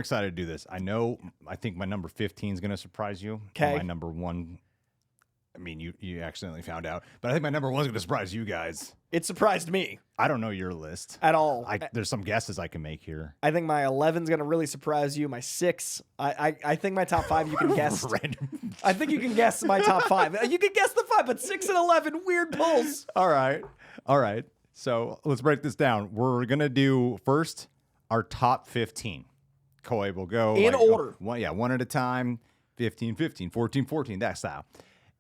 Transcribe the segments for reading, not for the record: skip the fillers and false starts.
excited to do this. I think my number 15 is going to surprise you. 'Kay. My number 1, I mean, you accidentally found out, but I think my number 1 is going to surprise you guys. It surprised me I don't know your list. at all. There's some guesses I can make here. I think my 11's going to really surprise you. My 6, I think my top 5 you can guess. Random. I think you can guess my top 5. You can guess the 5, but 6 and 11, weird pulls. All right. So let's break this down. We're going to do first our top 15. Koi will go In order. One at a time. 15, 15, 14, 14, that style.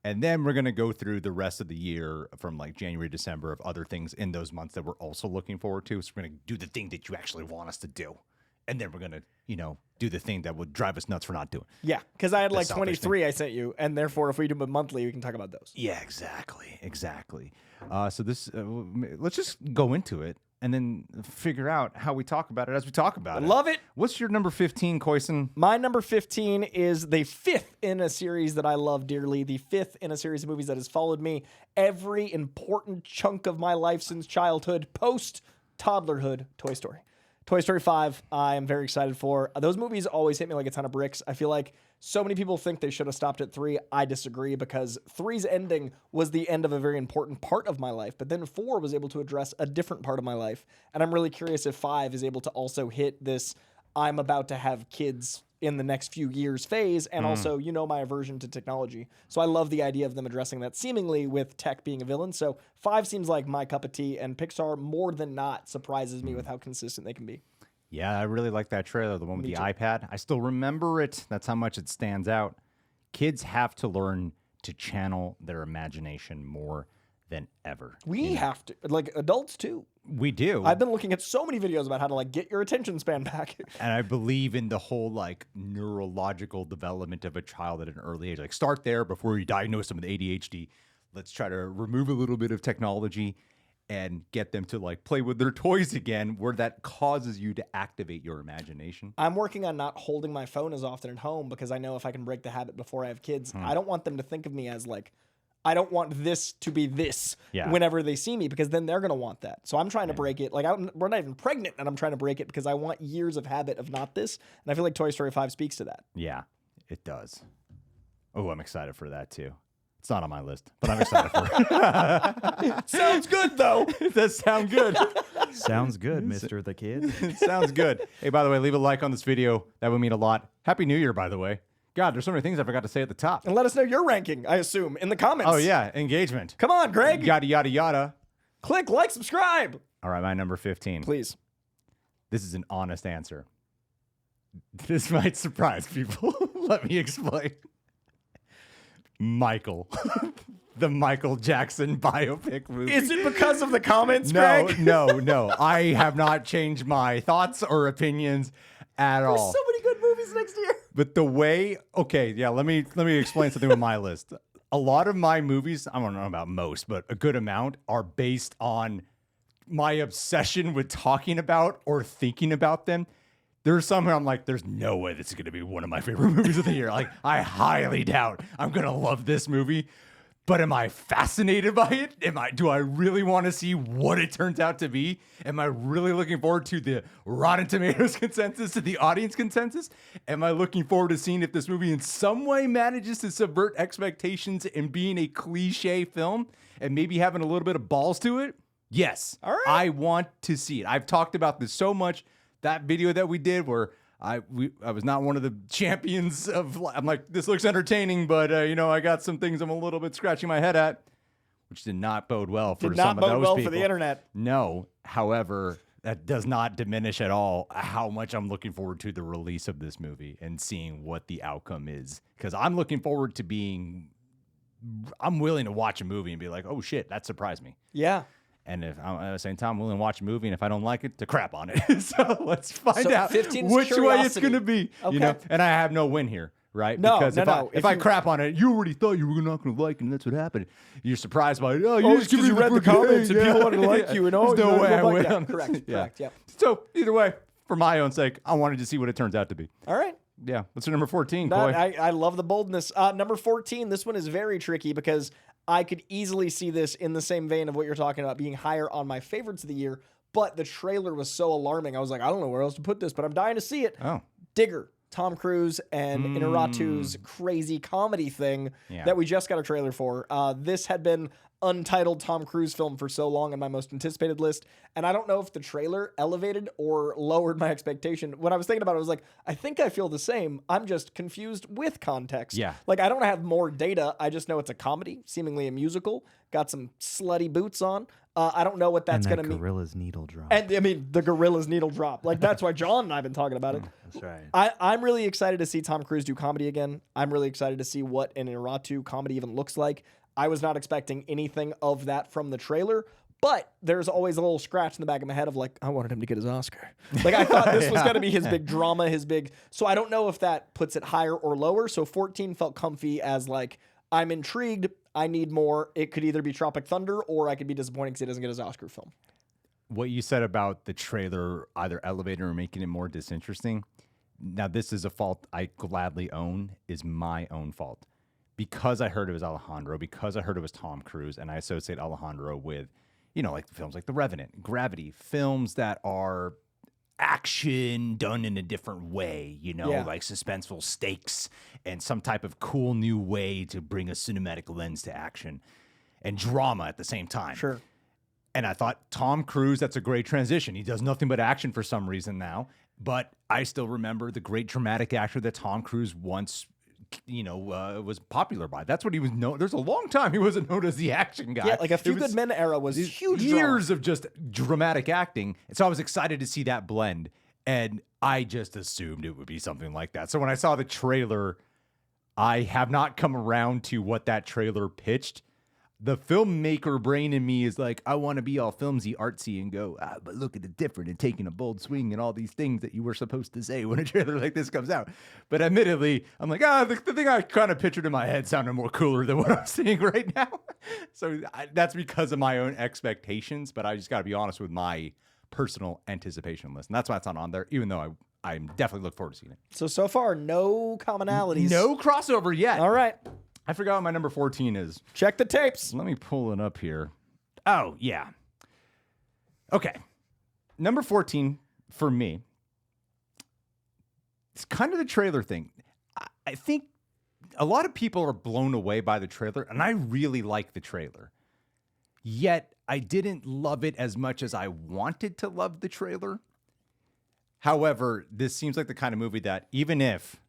And then we're going to go through the rest of the year from like January, December of other things in those months that we're also looking forward to. So we're going to do the thing that you actually want us to do. And then we're going to, do the thing that would drive us nuts for not doing. Yeah, because I had like selfish 23 I sent you, and therefore if we do them monthly, we can talk about those. Yeah, exactly. So this, let's just go into it and then figure out how we talk about it as we talk about it. Love it. What's your number 15, Koyson? My number 15 is the 5th in a series that I love dearly, the 5th in a series of movies that has followed me every important chunk of my life since childhood, post-toddlerhood, Toy Story. Toy Story 5, I am very excited for. Those movies always hit me like a ton of bricks. I feel like so many people think they should have stopped at 3. I disagree because 3's ending was the end of a very important part of my life, but then 4 was able to address a different part of my life. And I'm really curious if 5 is able to also hit this I'm about to have kids in the next few years phase, and also, my aversion to technology. So I love the idea of them addressing that seemingly with tech being a villain. So 5 seems like my cup of tea, and Pixar more than not surprises me with how consistent they can be. Yeah, I really like that trailer, the one with the iPad. I still remember it. That's how much it stands out. Kids have to learn to channel their imagination more than ever. We have to, like adults too. We do. I've been looking at so many videos about how to like get your attention span back. And I believe in the whole like neurological development of a child at an early age. Like start there before you diagnose them with ADHD. Let's try to remove a little bit of technology and get them to like play with their toys again, where that causes you to activate your imagination. I'm working on not holding my phone as often at home because I know if I can break the habit before I have kids, I don't want them to think of me as like, I don't want this to be this whenever they see me, because then they're going to want that. So I'm trying to break it. Like we're not even pregnant and I'm trying to break it because I want years of habit of not this. And I feel like Toy Story 5 speaks to that. Yeah, it does. Oh, I'm excited for that too. It's not on my list, but I'm excited for it. Sounds good though. It does sound good. Sounds good, Mr. the Kid. It sounds good. Hey, by the way, leave a like on this video. That would mean a lot. Happy New Year, by the way. God, there's so many things I forgot to say at the top. And let us know your ranking, I assume, in the comments. Oh, yeah. Engagement. Come on, Greg. Yada, yada, yada. Click, like, subscribe. All right, my number 15. Please. This is an honest answer. This might surprise people. Let me explain. Michael. The Michael Jackson biopic movie. Is it because of the comments, No, Greg? no. I have not changed my thoughts or opinions at all. There's so many good movies next year. But the way, okay, yeah, let me explain something with my list. A lot of my movies, I don't know about most, but a good amount are based on my obsession with talking about or thinking about them. There's some where I'm like, there's no way this is going to be one of my favorite movies of the year. Like, I highly doubt I'm going to love this movie. But am I fascinated by it? Do I really want to see what it turns out to be? Am I really looking forward to the Rotten Tomatoes consensus, to the audience consensus? Am I looking forward to seeing if this movie in some way manages to subvert expectations and being a cliche film and maybe having a little bit of balls to it? Yes. All right. I want to see it. I've talked about this so much. That video that we did where I was not one of the champions of, I'm like, this looks entertaining, but, I got some things I'm a little bit scratching my head at, which did not bode well for some of those people. Did not bode well for the internet. No. However, that does not diminish at all how much I'm looking forward to the release of this movie and seeing what the outcome is. Because I'm looking forward to I'm willing to watch a movie and be like, oh shit, that surprised me. Yeah. And if at the same time, I'm willing to watch a movie, and if I don't like it, to crap on it. So let's find out 15 's which way it's curiosity. going to be. Okay. And I have no win here, right? No, because no. if I crap on it, you already thought you were not going to like it, and that's what happened. You're surprised by it. Oh, Oh, it's because you read the comments and people wanted to like you. And There's no way I win. Yeah, correct. Yeah. So either way, for my own sake, I wanted to see what it turns out to be. All right. Yeah. What's your number 14, Coy? I love the boldness. Number 14, this one is very tricky because I could easily see this in the same vein of what you're talking about being higher on my favorites of the year, but the trailer was so alarming. I was like, I don't know where else to put this, but I'm dying to see it. Oh. Digger, Tom Cruise and Inarritu's crazy comedy thing that we just got a trailer for. This had been untitled Tom Cruise film for so long on my most anticipated list, and I don't know if the trailer elevated or lowered my expectation. When I was thinking about it, I was like, I think I feel the same. I'm just confused with context. Yeah. Like, I don't have more data. I just know it's a comedy, seemingly a musical, got some slutty boots on. I don't know what that's going to mean. Gorilla's needle drop. And I mean, the Gorilla's needle drop. Like, that's why John and I have been talking about it. That's right. I'm really excited to see Tom Cruise do comedy again. I'm really excited to see what an Inarritu comedy even looks like. I was not expecting anything of that from the trailer, but there's always a little scratch in the back of my head of like, I wanted him to get his Oscar. Like, I thought this was going to be his big drama, so I don't know if that puts it higher or lower. So 14 felt comfy as like, I'm intrigued. I need more. It could either be Tropic Thunder or I could be disappointed because he doesn't get his Oscar film. What you said about the trailer either elevating or making it more disinteresting. Now, this is a fault I gladly own, is my own fault. Because I heard it was Alejandro, because I heard it was Tom Cruise, and I associate Alejandro with, like films like The Revenant, Gravity, films that are action done in a different way, like suspenseful stakes and some type of cool new way to bring a cinematic lens to action and drama at the same time. Sure. And I thought, Tom Cruise, that's a great transition. He does nothing but action for some reason now, but I still remember the great dramatic actor that Tom Cruise once was popular by. That's what he was known. There's a long time he wasn't known as the action guy. Yeah, like A Few Good Men era was huge. Years of just dramatic acting. And so I was excited to see that blend. And I just assumed it would be something like that. So when I saw the trailer, I have not come around to what that trailer pitched. The filmmaker brain in me is like, I want to be all filmsy, artsy, and go, but look at it different and taking a bold swing and all these things that you were supposed to say when a trailer like this comes out. But admittedly, I'm like, the thing I kind of pictured in my head sounded more cooler than what I'm seeing right now. So that's because of my own expectations, but I just got to be honest with my personal anticipation list. And that's why it's not on there, even though I definitely look forward to seeing it. So far, no commonalities. No crossover yet. All right. I forgot what my number 14 is. Check the tapes. Let me pull it up here. Oh, yeah. Okay. Number 14 for me, it's kind of the trailer thing. I think a lot of people are blown away by the trailer, and I really like the trailer. Yet, I didn't love it as much as I wanted to love the trailer. However, this seems like the kind of movie that even if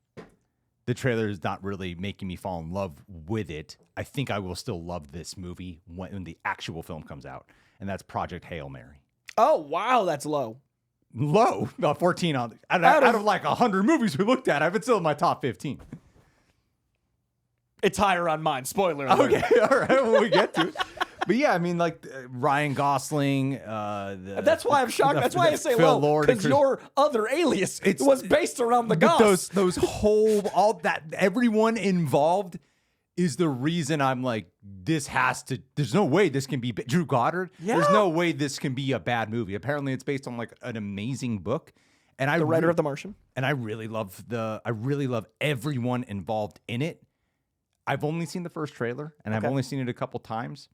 the trailer is not really making me fall in love with it, I think I will still love this movie when the actual film comes out, and that's Project Hail Mary. Oh, wow, that's low. Low? 14 out of like 100 movies we looked at, it's still in my top 15. It's higher on mine. Spoiler alert. Okay, all right, when we get to it. But yeah, I mean, like Ryan Gosling. That's why I'm shocked. That's why I say Phil low, Lord, because your other alias was based around the Goss. Those all that everyone involved is the reason I'm like, this has to. There's no way this can be Drew Goddard. Yeah. There's no way this can be a bad movie. Apparently, it's based on like an amazing book, and the writer of The Martian. And I really love everyone involved in it. I've only seen the first trailer, and I've only seen it a couple times.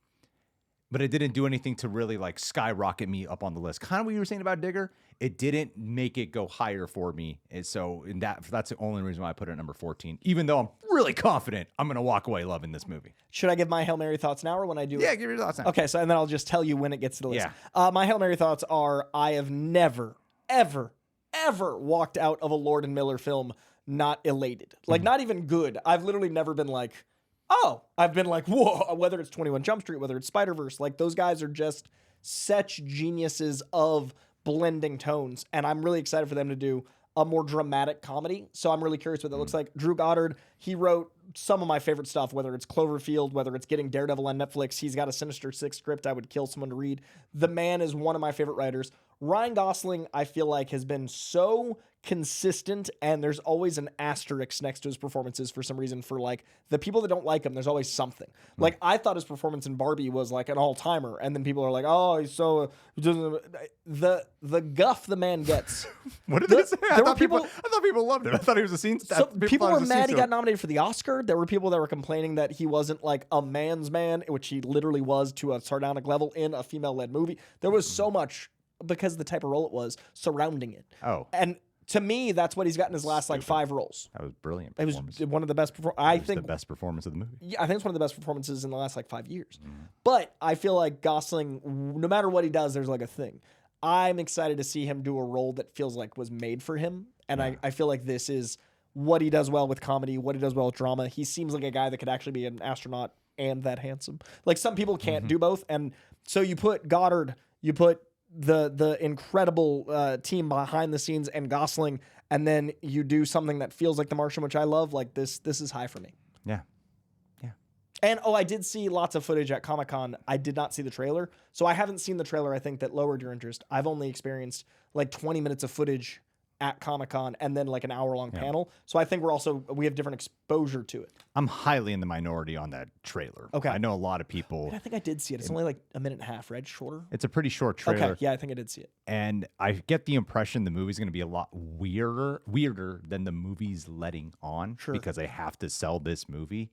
But it didn't do anything to really like skyrocket me up on the list. Kind of what you were saying about Digger. It didn't make it go higher for me. And so that's the only reason why I put it at number 14. Even though I'm really confident I'm going to walk away loving this movie. Should I give my Hail Mary thoughts now or when I do Yeah, give your thoughts now. Okay, so and then I'll just tell you when it gets to the list. Yeah. My Hail Mary thoughts are I have never, ever, ever walked out of a Lord and Miller film not elated. Like, not even good. I've literally never been like, oh, I've been like, whoa, whether it's 21 Jump Street, whether it's Spider-Verse, like those guys are just such geniuses of blending tones. And I'm really excited for them to do a more dramatic comedy. So I'm really curious what that looks like. Drew Goddard, he wrote some of my favorite stuff, whether it's Cloverfield, whether it's getting Daredevil on Netflix. He's got a Sinister Six script I would kill someone to read. The man is one of my favorite writers. Ryan Gosling, I feel like, has been so consistent, and there's always an asterisk next to his performances for some reason. For like the people that don't like him, there's always something. Like, I thought his performance in Barbie was like an all-timer, and then people are like, oh, he's so the guff the man gets. What did they say? I thought people loved it. I thought he was a scene star. So people were mad he got nominated for the Oscar. There were people that were complaining that he wasn't like a man's man, which he literally was to a sardonic level in a female-led movie. There was so much, because of the type of role it was, surrounding it. Oh. And To me, that's what he's got in his last like 5 roles. That was brilliant. It was Performance. one of the best. I It was think the best performance of the movie. Yeah, I think it's one of the best performances in the last like 5 years. But I feel like Gosling, no matter what he does, there's like a thing. I'm excited to see him do a role that feels like was made for him. And I feel like this is what he does well with comedy, what he does well with drama. He seems like a guy that could actually be an astronaut and that handsome. Like some people can't do both. And so you put Goddard, you put the incredible team behind the scenes and Gosling, and then you do something that feels like The Martian, which I love. Like this is high for me. Yeah. And I did see lots of footage at Comic-Con. I did not see the trailer. So I haven't seen the trailer, I think, that lowered your interest. I've only experienced like 20 minutes of footage at Comic-Con and then like an hour-long panel. So I think we have different exposure to it. I'm highly in the minority on that trailer. Okay. I know a lot of people. And I think I did see it. It's only like a minute and a half, right? Shorter? It's a pretty short trailer. Okay, yeah, I think I did see it. And I get the impression the movie's going to be a lot weirder than the movie's letting on. Sure. Because they have to sell this movie.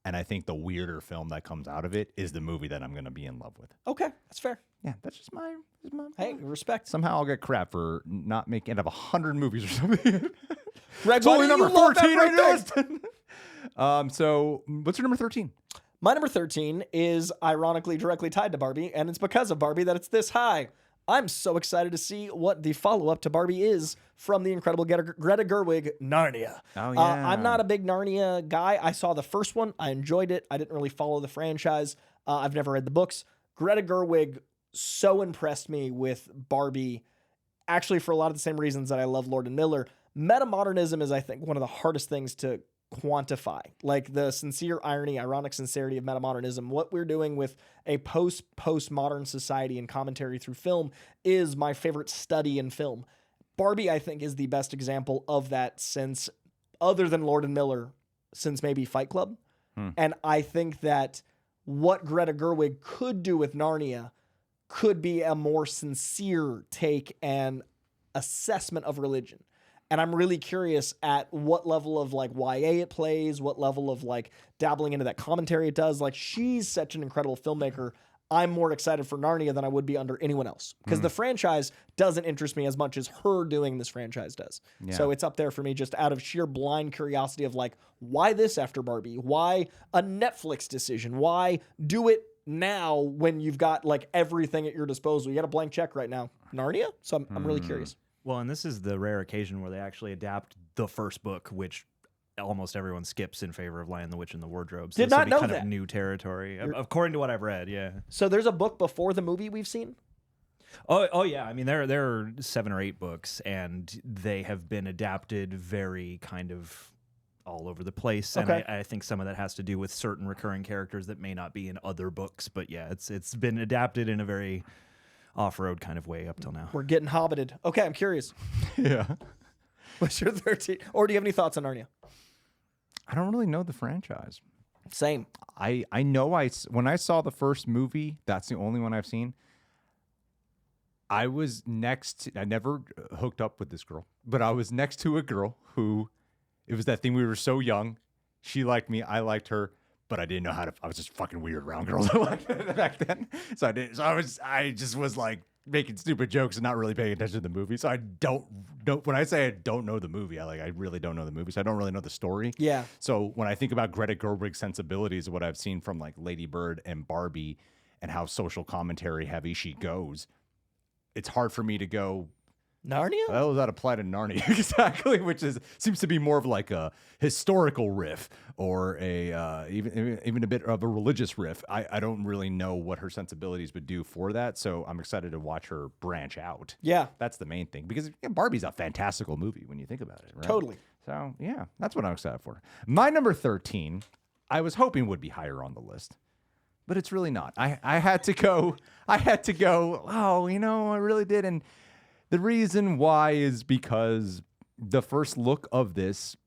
And I think the weirder film that comes out of it is the movie that I'm going to be in love with. Okay, that's fair. Yeah, that's just my Hey, respect. Somehow I'll get crap for not making it of 100 movies or something. Greg, It's only why do number you love 13 on your everything? list. So what's your number 13? My number 13 is ironically directly tied to Barbie, and it's because of Barbie that it's this high. I'm so excited to see what the follow-up to Barbie is from the incredible Greta Gerwig, Narnia. Oh, yeah. I'm not a big Narnia guy. I saw the first one. I enjoyed it. I didn't really follow the franchise. I've never read the books. Greta Gerwig so impressed me with Barbie, actually for a lot of the same reasons that I love Lord and Miller. Metamodernism is, I think, one of the hardest things to quantify, like the sincere irony, ironic sincerity of metamodernism. What we're doing with a postmodern society and commentary through film is my favorite study in film. Barbie, I think, is the best example of that since, other than Lord and Miller, since maybe Fight Club. And I think that what Greta Gerwig could do with Narnia could be a more sincere take and assessment of religion. And I'm really curious at what level of like YA it plays, what level of like dabbling into that commentary it does. Like she's such an incredible filmmaker. I'm more excited for Narnia than I would be under anyone else because the franchise doesn't interest me as much as her doing this franchise does. Yeah. So it's up there for me just out of sheer blind curiosity of like, why this after Barbie? Why a Netflix decision? Why do it now when you've got like everything at your disposal? You got a blank check right now. Narnia? So I'm really curious. Well, and this is the rare occasion where they actually adapt the first book, which almost everyone skips in favor of Lion, the Witch, and the Wardrobe. So Did this will not be know kind that. of new territory, according to what I've read. Yeah. So there's a book before the movie we've seen? Oh yeah. I mean, there are 7 or 8 books, and they have been adapted very kind of all over the place. And Okay. I think some of that has to do with certain recurring characters that may not be in other books. But yeah, it's been adapted in a very off-road kind of way up till now. We're getting hobbited. Okay, I'm curious. Yeah. What's your 13? Or do you have any thoughts on Narnia? I don't really know the franchise. Same. I know when I saw the first movie, that's the only one I've seen. I was I never hooked up with this girl, but I was next to a girl who, it was that thing, we were so young. She liked me, I liked her, but I didn't know how to, I was just fucking weird around girls back then. So I just was like making stupid jokes and not really paying attention to the movie. So I don't know, when I say I don't know the movie, I really don't know the movie. So I don't really know the story. Yeah. So when I think about Greta Gerwig's sensibilities, what I've seen from like Lady Bird and Barbie and how social commentary heavy she goes, it's hard for me to go, Narnia? how does that apply to Narnia? Exactly, which seems to be more of like a historical riff or a even a bit of a religious riff. I don't really know what her sensibilities would do for that, so I'm excited to watch her branch out. Yeah. That's the main thing, because Barbie's a fantastical movie when you think about it, right? Totally. So yeah, that's what I'm excited for. My number 13, I was hoping would be higher on the list, but it's really not. I had to go. Oh, I really did. And the reason why is because the first look of this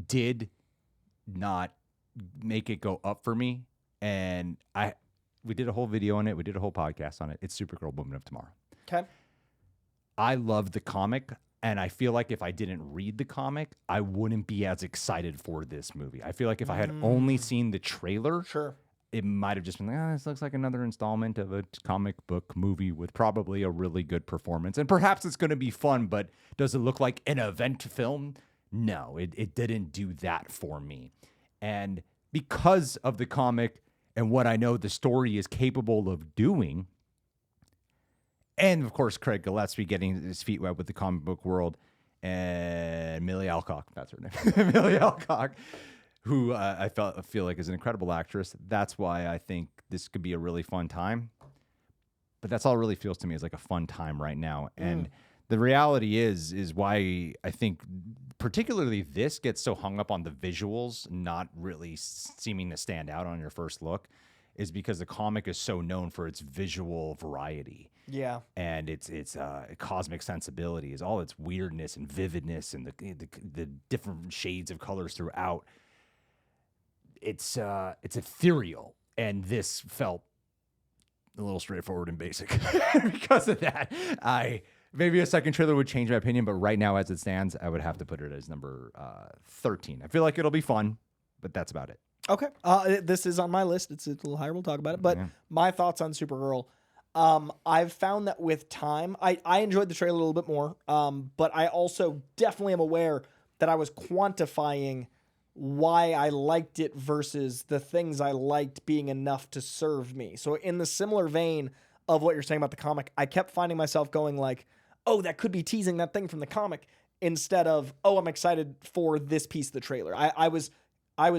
did not make it go up for me. And we did a whole video on it. We did a whole podcast on it. It's Supergirl Woman of Tomorrow. Okay. I love the comic, and I feel like if I didn't read the comic, I wouldn't be as excited for this movie. I feel like if I had only seen the trailer, Sure. it might have just been like, this looks like another installment of a comic book movie with probably a really good performance. And perhaps it's going to be fun, but does it look like an event film? No, it didn't do that for me. And because of the comic and what I know the story is capable of doing, and of course, Craig Gillespie getting his feet wet with the comic book world, and Millie Alcock, that's her name, Millie Alcock, who I feel like is an incredible actress. That's why I think this could be a really fun time. But that's all it really feels to me is like a fun time right now. And the reality is why I think particularly this gets so hung up on the visuals, not really seeming to stand out on your first look, is because the comic is so known for its visual variety. Yeah. And its cosmic sensibility is all its weirdness and vividness and the different shades of colors throughout. It's ethereal, and this felt a little straightforward and basic. Because of that, maybe a second trailer would change my opinion, but right now, as it stands, I would have to put it as number 13. I feel like it'll be fun, but that's about it. Okay. This is on my list. It's a little higher. We'll talk about it. But my thoughts on Supergirl. I've found that with time, I enjoyed the trailer a little bit more, but I also definitely am aware that I was quantifying why I liked it versus the things I liked being enough to serve me. So in the similar vein of what you're saying about the comic, I kept finding myself going like, oh, that could be teasing that thing from the comic, instead of, oh, I'm excited for this piece of the trailer. I was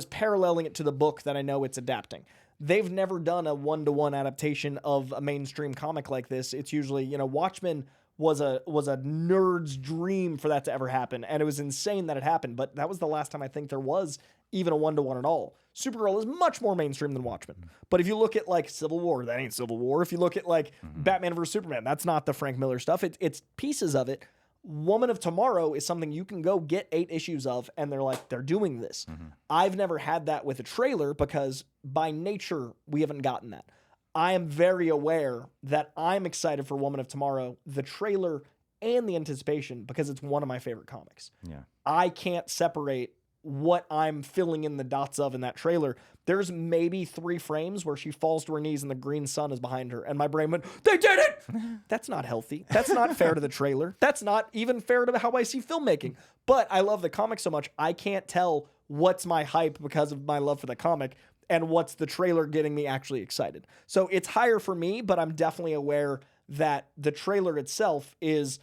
paralleling it to the book that I know it's adapting. They've never done a one-to-one adaptation of a mainstream comic like this. It's usually, Watchmen was a nerd's dream for that to ever happen, and it was insane that it happened, but that was the last time I think there was even a one-to-one at all. Supergirl is much more mainstream than Watchmen. But if you look at like Civil War, that ain't Civil War. If you look at like Batman vs. Superman, that's not the Frank Miller stuff. It's pieces of it. Woman of Tomorrow is something you can go get 8 issues of, and they're doing this. I've never had that with a trailer because by nature, we haven't gotten that. I am very aware that I'm excited for Woman of Tomorrow, the trailer and the anticipation, because it's one of my favorite comics. Yeah. I can't separate what I'm filling in the dots of in that trailer. There's maybe 3 frames where she falls to her knees and the green sun is behind her, and my brain went, they did it! That's not healthy. That's not fair to the trailer. That's not even fair to how I see filmmaking. But I love the comic so much, I can't tell what's my hype because of my love for the comic and what's the trailer getting me actually excited. So it's higher for me, but I'm definitely aware that the trailer itself is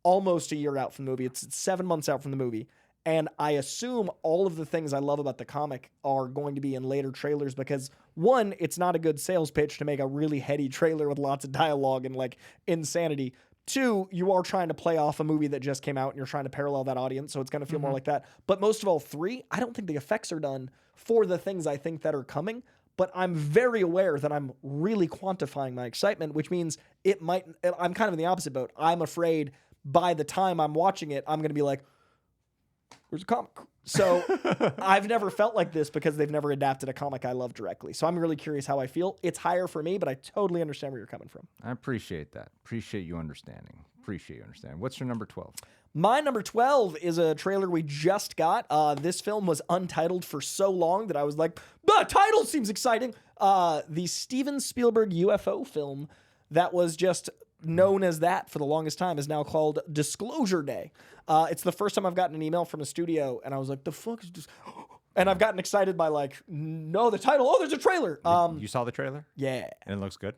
almost a year out from the movie. It's 7 months out from the movie. And I assume all of the things I love about the comic are going to be in later trailers because, one, it's not a good sales pitch to make a really heady trailer with lots of dialogue and like insanity. 2, you are trying to play off a movie that just came out and you're trying to parallel that audience, so it's going to feel more like that. But most of all, 3, I don't think the effects are done for the things I think that are coming, but I'm very aware that I'm really quantifying my excitement, which means I'm kind of in the opposite boat. I'm afraid by the time I'm watching it, I'm going to be like, where's the comic? So I've never felt like this because they've never adapted a comic I love directly. So I'm really curious how I feel. It's higher for me, but I totally understand where you're coming from. I appreciate that. Appreciate you understanding. What's your number 12? My number 12 is a trailer we just got. This film was untitled for so long that I was like, the title seems exciting. The Steven Spielberg UFO film that was just known as that for the longest time is now called Disclosure Day. It's the first time I've gotten an email from a studio, and I was like, the fuck is this? And I've gotten excited by like, no, the title. Oh, there's a trailer. You saw the trailer? Yeah. And it looks good?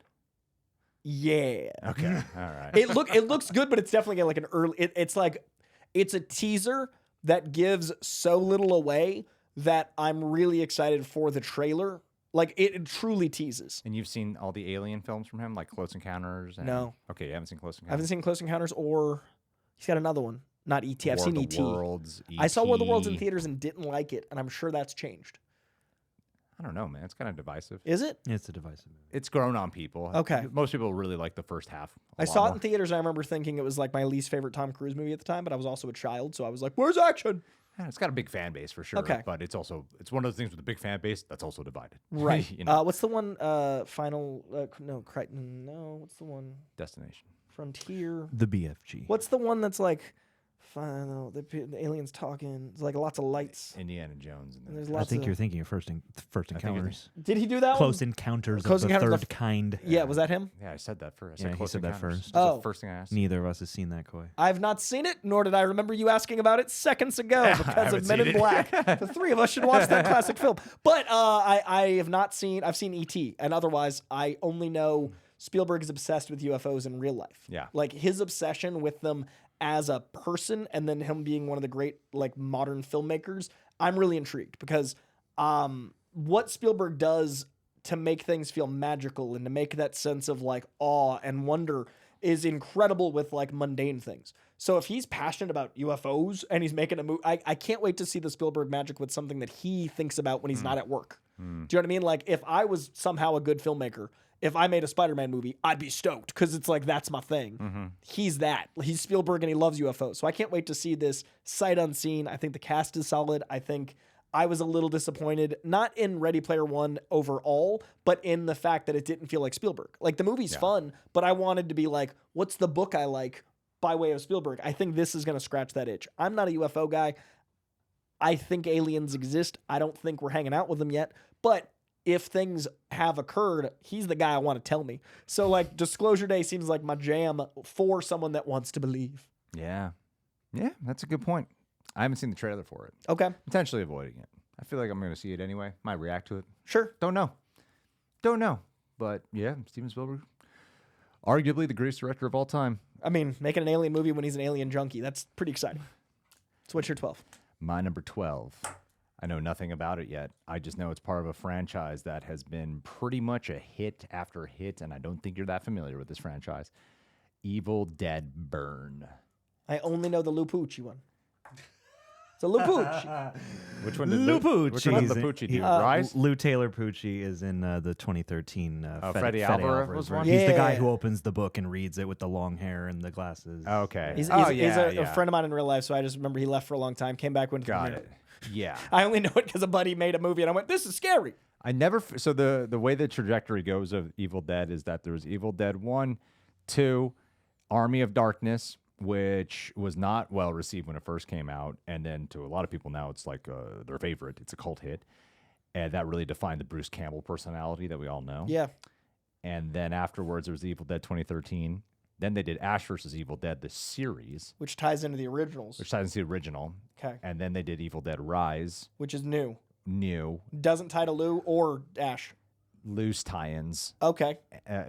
Yeah. Okay. All right. It looks good, but it's definitely like an early. It's a teaser that gives so little away that I'm really excited for the trailer. Like it truly teases. And you've seen all the Alien films from him, like Close Encounters? No. Okay, you haven't seen Close Encounters? I haven't seen Close Encounters, or he's got another one. Not E.T. I've seen E.T. Worlds, I saw War of the Worlds in E.T.. theaters and didn't like it, and I'm sure that's changed. I don't know, man. It's kind of divisive. Is it? It's a divisive movie. It's grown on people. Okay. Most people really like the first half. I saw it in theaters, and I remember thinking it was like my least favorite Tom Cruise movie at the time, but I was also a child, so I was like, where's action? Yeah, it's got a big fan base for sure. Okay. But it's one of those things with a big fan base that's also divided. Right. You know, What's the one, Crichton, no, what's the one? Destination. Frontier. The BFG. What's the one that's like The aliens talking. It's like lots of lights. Indiana Jones. And And there's I lots think of. you're thinking of First Encounters. Did he do that? Close one? Encounters Close of the Encounters of Third Kind. Yeah, was that him? Yeah, I said that first. Yeah, he Close said that Encounters. first. That's Oh. the first thing I asked. Neither of us has seen that, Coy. I've not seen it, nor did I remember you asking about it seconds ago because haven't of Men seen in it. Black. The three of us should watch that classic film. But I have not seen. I've seen E.T. and otherwise I only know Spielberg is obsessed with UFOs in real life. Yeah. like his obsession with them as a person, and then him being one of the great like modern filmmakers. I'm really intrigued because what Spielberg does to make things feel magical and to make that sense of like awe and wonder is incredible with like mundane things. So if he's passionate about UFOs and he's making a movie, I can't wait to see the Spielberg magic with something that he thinks about when he's not at work. Do you know what I mean? Like if I was somehow a good filmmaker, if I made a Spider-Man movie, I'd be stoked because it's like that's my thing. He's that. He's Spielberg and he loves UFOs. So I can't wait to see this sight unseen. I think the cast is solid. I think I was a little disappointed, not in Ready Player One overall, but in the fact that it didn't feel like Spielberg. Like the movie's fun, but I wanted to be like, what's the book I like by way of Spielberg? I think this is going to scratch that itch. I'm not a UFO guy. I think aliens exist. I don't think we're hanging out with them yet, but if things have occurred, he's the guy I want to tell me. So like Disclosure Day seems like my jam for someone that wants to believe. Yeah. Yeah, that's a good point. I haven't seen the trailer for it. Okay, Potentially avoiding it. I feel like I'm going to see it anyway. Might react to it. sure. Don't know. But yeah, Steven Spielberg, arguably the greatest director of all time. I mean, making an alien movie when he's an alien junkie, that's pretty exciting. So what's your 12? My number 12. I know nothing about it yet. I just know it's part of a franchise that has been pretty much a hit after hit, and I don't think you're that familiar with this franchise. Evil Dead Burn. I only know the Lou Pucci one. It's a Lou Pucci. Which one did Lou Pucci. Which one did Pucci do? Rise? Lou Taylor Pucci is in the 2013 Freddie Alvarez was one? He's the guy Yeah. who opens the book and reads it with the long hair and the glasses. Okay. He's oh, he's yeah, a friend of mine in real life, so I just remember he left for a long time, came back when Got it. Yeah. I only know it because a buddy made a movie, and I went, "This is scary." I never. So the way the trajectory goes of Evil Dead is that there's Evil Dead 1, 2, Army of Darkness, which was not well received when it first came out, and then to a lot of people now it's like their favorite. It's a cult hit, and that really defined the Bruce Campbell personality that we all know. Yeah, And then afterwards there was Evil Dead 2013. Then they did Ash vs. Evil Dead, the series, which ties into the originals. which ties into the original. Okay, And then they did Evil Dead Rise, which is new. new, Doesn't tie to Lou or Ash. loose tie-ins. Okay,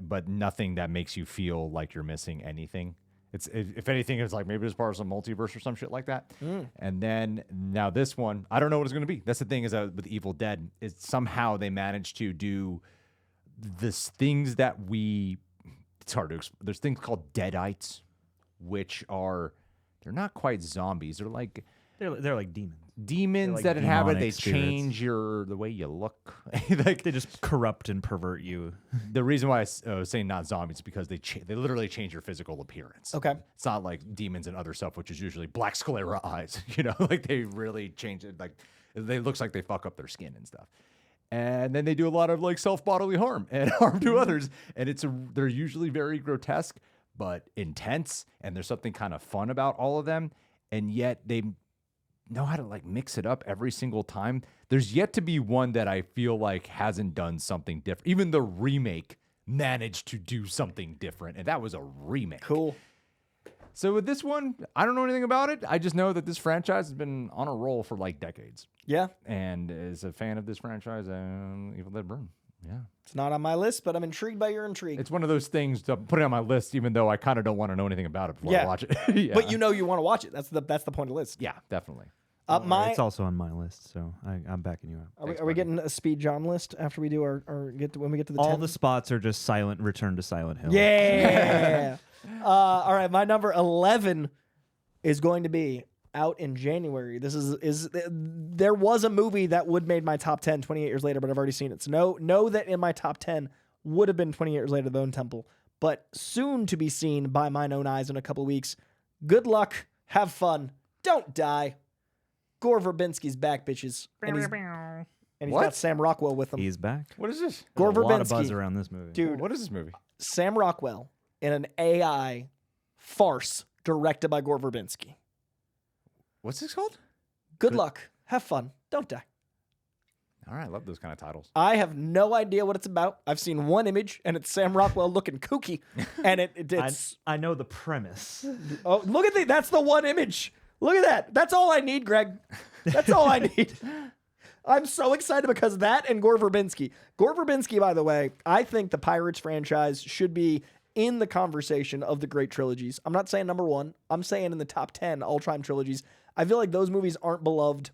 But nothing that makes you feel like you're missing anything. It's if anything, it's like maybe it's part of some multiverse or some shit like that. And then now this one, I don't know what it's going to be. That's the thing is that with Evil Dead, is somehow they managed to do this things that we. It's hard to. There's things called Deadites, which are they're not quite zombies. They're like They're like demons. demons like that inhabit. They demonic spirits. change the way you look. Like They just corrupt and pervert you. the reason why I was saying not zombies is because they literally change your physical appearance. okay. It's not like demons and other stuff, which is usually black sclera eyes. You know, like they really change it. Like they looks like they fuck up their skin and stuff. And then they do a lot of like self bodily harm and harm to others. And they're usually very grotesque, but intense. And there's something kind of fun about all of them. And yet they know how to like mix it up every single time. There's yet to be one that I feel like hasn't done something different. Even the remake managed to do something different, and that was a remake. Cool. So with this one, I don't know anything about it. I just know that this franchise has been on a roll for like decades. Yeah, And as a fan of this franchise, Evil Dead Burn. Yeah. it's not on my list, but I'm intrigued by your intrigue. It's one of those things to put it on my list, even though I kind of don't want to know anything about it before I Yeah. watch it. Yeah. But you know you want to watch it. That's the point of the list. Yeah, definitely. It's also on my list, so I'm backing you up. Are we getting a speed John list after we do when we get to the All 10? the spots are just silent. Return to Silent Hill. Yeah. All right, my number 11 is going to be out in January. This is there was a movie that would made my top 10 28 years later, but I've already seen it. So know that in my top 10 would have been 28 years later, The Bone Temple, but soon to be seen by mine own eyes in a couple weeks. Good luck, have fun, don't die. Gore Verbinski's back, bitches, and he's What? got Sam Rockwell with him. He's back. What is this? Gore There's a lot of Verbinski. buzz around this movie. Dude, What is this movie? Sam Rockwell in an AI farce directed by Gore Verbinski. What's this called? Good luck. Have fun. Don't die. All right, I love those kind of titles. I have no idea what it's about. I've seen one image, and it's Sam Rockwell looking kooky, and it's. I know the premise. Oh, look at that's the one image. Look at that. That's all I need, Greg. That's all I need. I'm so excited because that and Gore Verbinski. Gore Verbinski, by the way, I think the Pirates franchise should be in the conversation of the great trilogies. I'm not saying number one. I'm saying in the top 10 all-time trilogies. I feel like those movies aren't beloved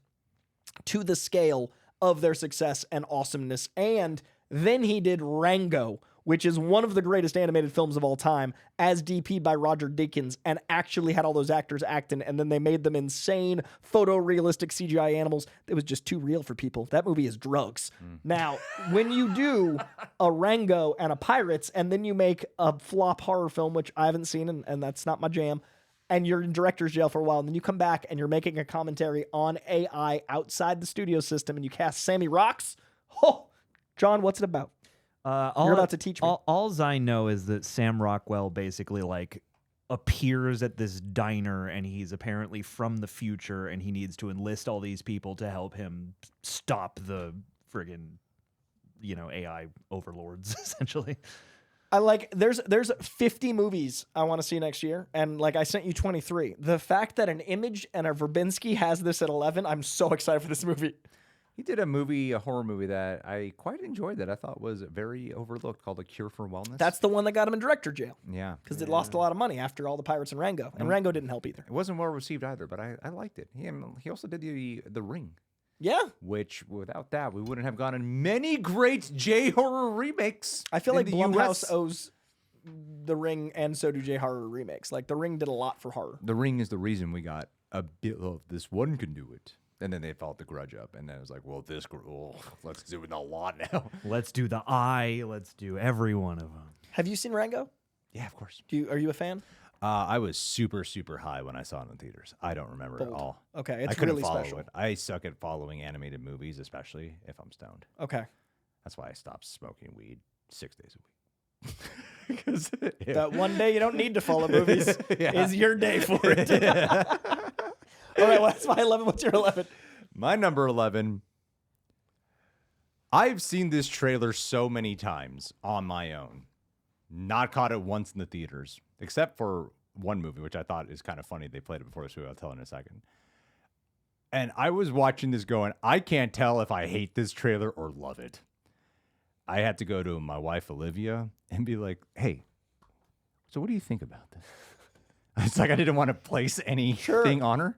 to the scale of their success and awesomeness. And then he did Rango, which is one of the greatest animated films of all time, as DP'd by Roger Deakins, and actually had all those actors acting, and then they made them insane, photorealistic CGI animals. It was just too real for people. That movie is drugs. Now, when you do a Rango and a Pirates, and then you make a flop horror film, which I haven't seen, and that's not my jam, and you're in director's jail for a while, and then you come back and you're making a commentary on AI outside the studio system, and you cast Sammy Rocks. Oh, John, what's it about? You're about to teach me. All I know is that Sam Rockwell basically like appears at this diner, and he's apparently from the future, and he needs to enlist all these people to help him stop the friggin', AI overlords, essentially. I like there's 50 movies I want to see next year, and like I sent you 23. The fact that an Image and a Verbinski has this at 11, I'm so excited for this movie. He did a horror movie that I quite enjoyed that I thought was very overlooked called A Cure for Wellness. That's the one that got him in director jail yeah. because it lost a lot of money after all the Pirates and Rango, and Rango didn't help either. It wasn't well received either, but I liked it. He also did the Ring, Yeah, which without that we wouldn't have gotten many great J horror remakes. I feel in like the Blumhouse US. owes The Ring and so do J horror remakes. Like The Ring did a lot for horror. The Ring is the reason we got a bit of this one can do it. And then they followed the Grudge up, and then it was like, well, let's do it a lot now. Let's do the Eye. Let's do every one of them. Have you seen Rango? Yeah, of course. Are you a fan? I was super, super high when I saw it in theaters. I don't remember at Bold. all. Okay, I it's couldn't really follow special. it. I suck at following animated movies, especially if I'm stoned. Okay, That's why I stopped smoking weed 6 days a week. Because that one day you don't need to follow movies Yeah. is your day for it. All right, well, that's my 11. What's your 11? My number 11. I've seen this trailer so many times on my own. Not caught it once in the theaters, except for one movie, which I thought is kind of funny. They played it before this movie. I'll tell in a second. And I was watching this going, I can't tell if I hate this trailer or love it. I had to go to my wife, Olivia, and be like, hey, so what do you think about this? It's like I didn't want to place anything on her.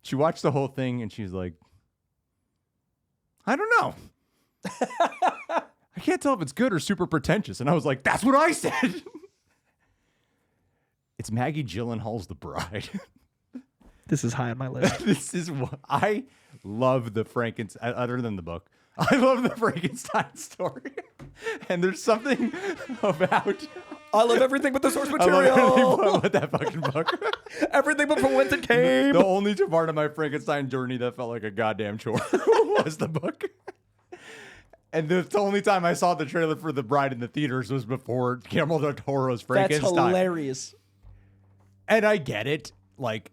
She watched the whole thing, and she's like, I don't know. I can't tell if it's good or super pretentious. And I was like, that's what I said. It's Maggie Gyllenhaal's The Bride. This is high on my list. This is what I love the Frankenstein, other than the book. I love the Frankenstein story. And there's something about I love everything but the source I love material. everything but that fucking book. Everything but from whence it came. The only part of my Frankenstein journey that felt like a goddamn chore was the book. And the only time I saw the trailer for The Bride in the theaters was before Guillermo del Toro's That's Frankenstein. hilarious. And I get it. Like,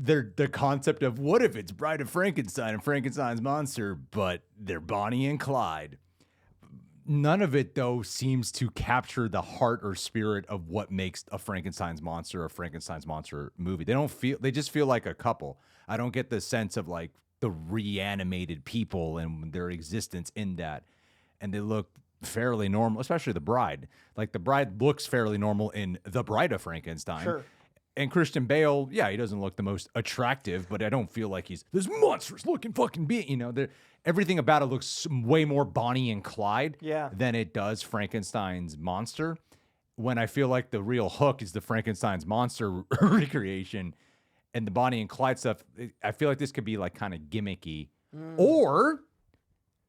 the concept of what if it's Bride of Frankenstein and Frankenstein's monster, but they're Bonnie and Clyde. None of it, though, seems to capture the heart or spirit of what makes a Frankenstein's monster movie. They just feel like a couple. I don't get the sense of like the reanimated people and their existence in that. And they look fairly normal, especially the bride. Like the bride looks fairly normal in The Bride of Frankenstein. Sure. And Christian Bale, yeah, he doesn't look the most attractive, but I don't feel like he's this monstrous looking fucking being. You know, everything about it looks way more Bonnie and Clyde than it does Frankenstein's monster. When I feel like the real hook is the Frankenstein's monster recreation, and the Bonnie and Clyde stuff. I feel like this could be like kind of gimmicky, or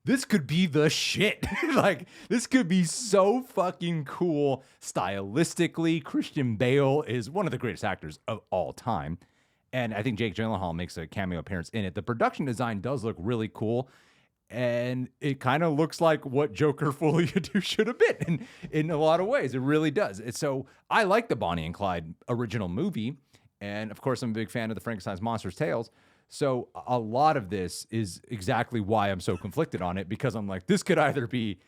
this could be the shit. Like, this could be so fucking cool stylistically. Christian Bale is one of the greatest actors of all time. And I think Jake Gyllenhaal makes a cameo appearance in it. The production design does look really cool. And it kind of looks like what Joker Folie à Deux should have been in a lot of ways. It really does. So I like the Bonnie and Clyde original movie. And of course, I'm a big fan of the Frankenstein's Monsters Tales. So a lot of this is exactly why I'm so conflicted on it, because I'm like, this could either be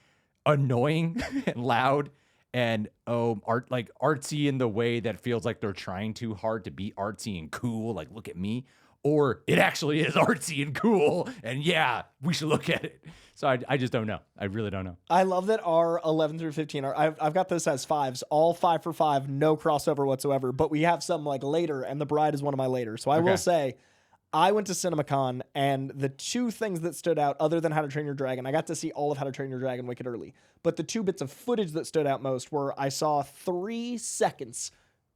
annoying and loud and artsy in the way that feels like they're trying too hard to be artsy and cool, like look at me, or it actually is artsy and cool, and yeah, we should look at it. So I just don't know. I really don't know. I love that our 11 through 15 are. I've got this as 5s, all 5 for 5, no crossover whatsoever. But we have some like later, and The Bride is one of my later. So I will say, I went to CinemaCon, and the 2 things that stood out, other than How to Train Your Dragon, I got to see all of How to Train Your Dragon wicked early. But the 2 bits of footage that stood out most were I saw 3 seconds.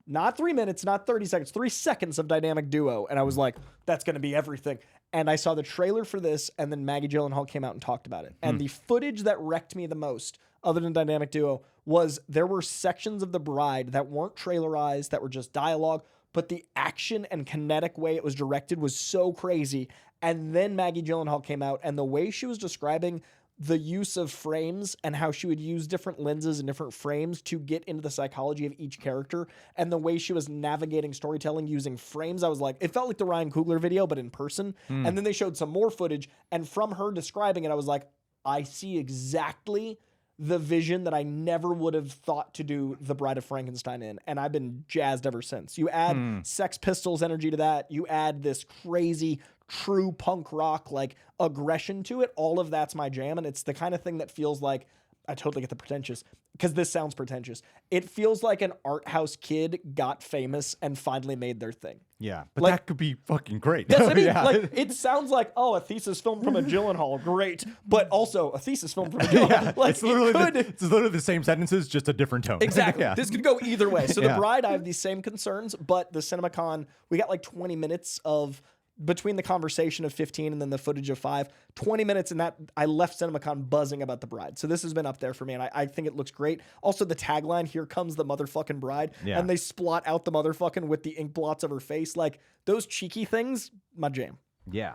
Not 3 minutes, not 30 seconds, 3 seconds of dynamic duo. And I was like, that's going to be everything. And I saw the trailer for this, and then Maggie Gyllenhaal came out and talked about it. And the footage that wrecked me the most, other than dynamic duo, was there were sections of The Bride that weren't trailerized, that were just dialogue, but the action and kinetic way it was directed was so crazy. And then Maggie Gyllenhaal came out, and the way she was describing the use of frames and how she would use different lenses and different frames to get into the psychology of each character, and the way she was navigating storytelling using frames, I was like, it felt like the Ryan Coogler video, but in person. And then they showed some more footage, and from her describing it, I was like, I see exactly the vision that I never would have thought to do The Bride of Frankenstein in, and I've been jazzed ever since. You add Sex Pistols energy to that, you add this crazy true punk rock like aggression to it, all of that's my jam. And it's the kind of thing that feels like, I totally get the pretentious, because this sounds pretentious, it feels like an art house kid got famous and finally made their thing. Yeah, but Like- that could be fucking great. That's what I mean. Yeah. Like, it sounds like, oh, a thesis film from a Gyllenhaal, great, but also a thesis film from a Gyllenhaal. Yeah, Like, it's literally it could, it's literally the same sentences, just a different tone. exactly. Yeah. This could go either way. So Yeah. The Bride, I have these same concerns, but the CinemaCon, we got like 20 minutes of between the conversation of 15 and then the footage of 5, 20 minutes, and that I left CinemaCon buzzing about The Bride. So this has been up there for me, and I think it looks great. Also, the tagline, "Here comes the motherfucking bride," Yeah. and they splot out the motherfucking with the ink blots of her face. Like, those cheeky things, my jam. Yeah.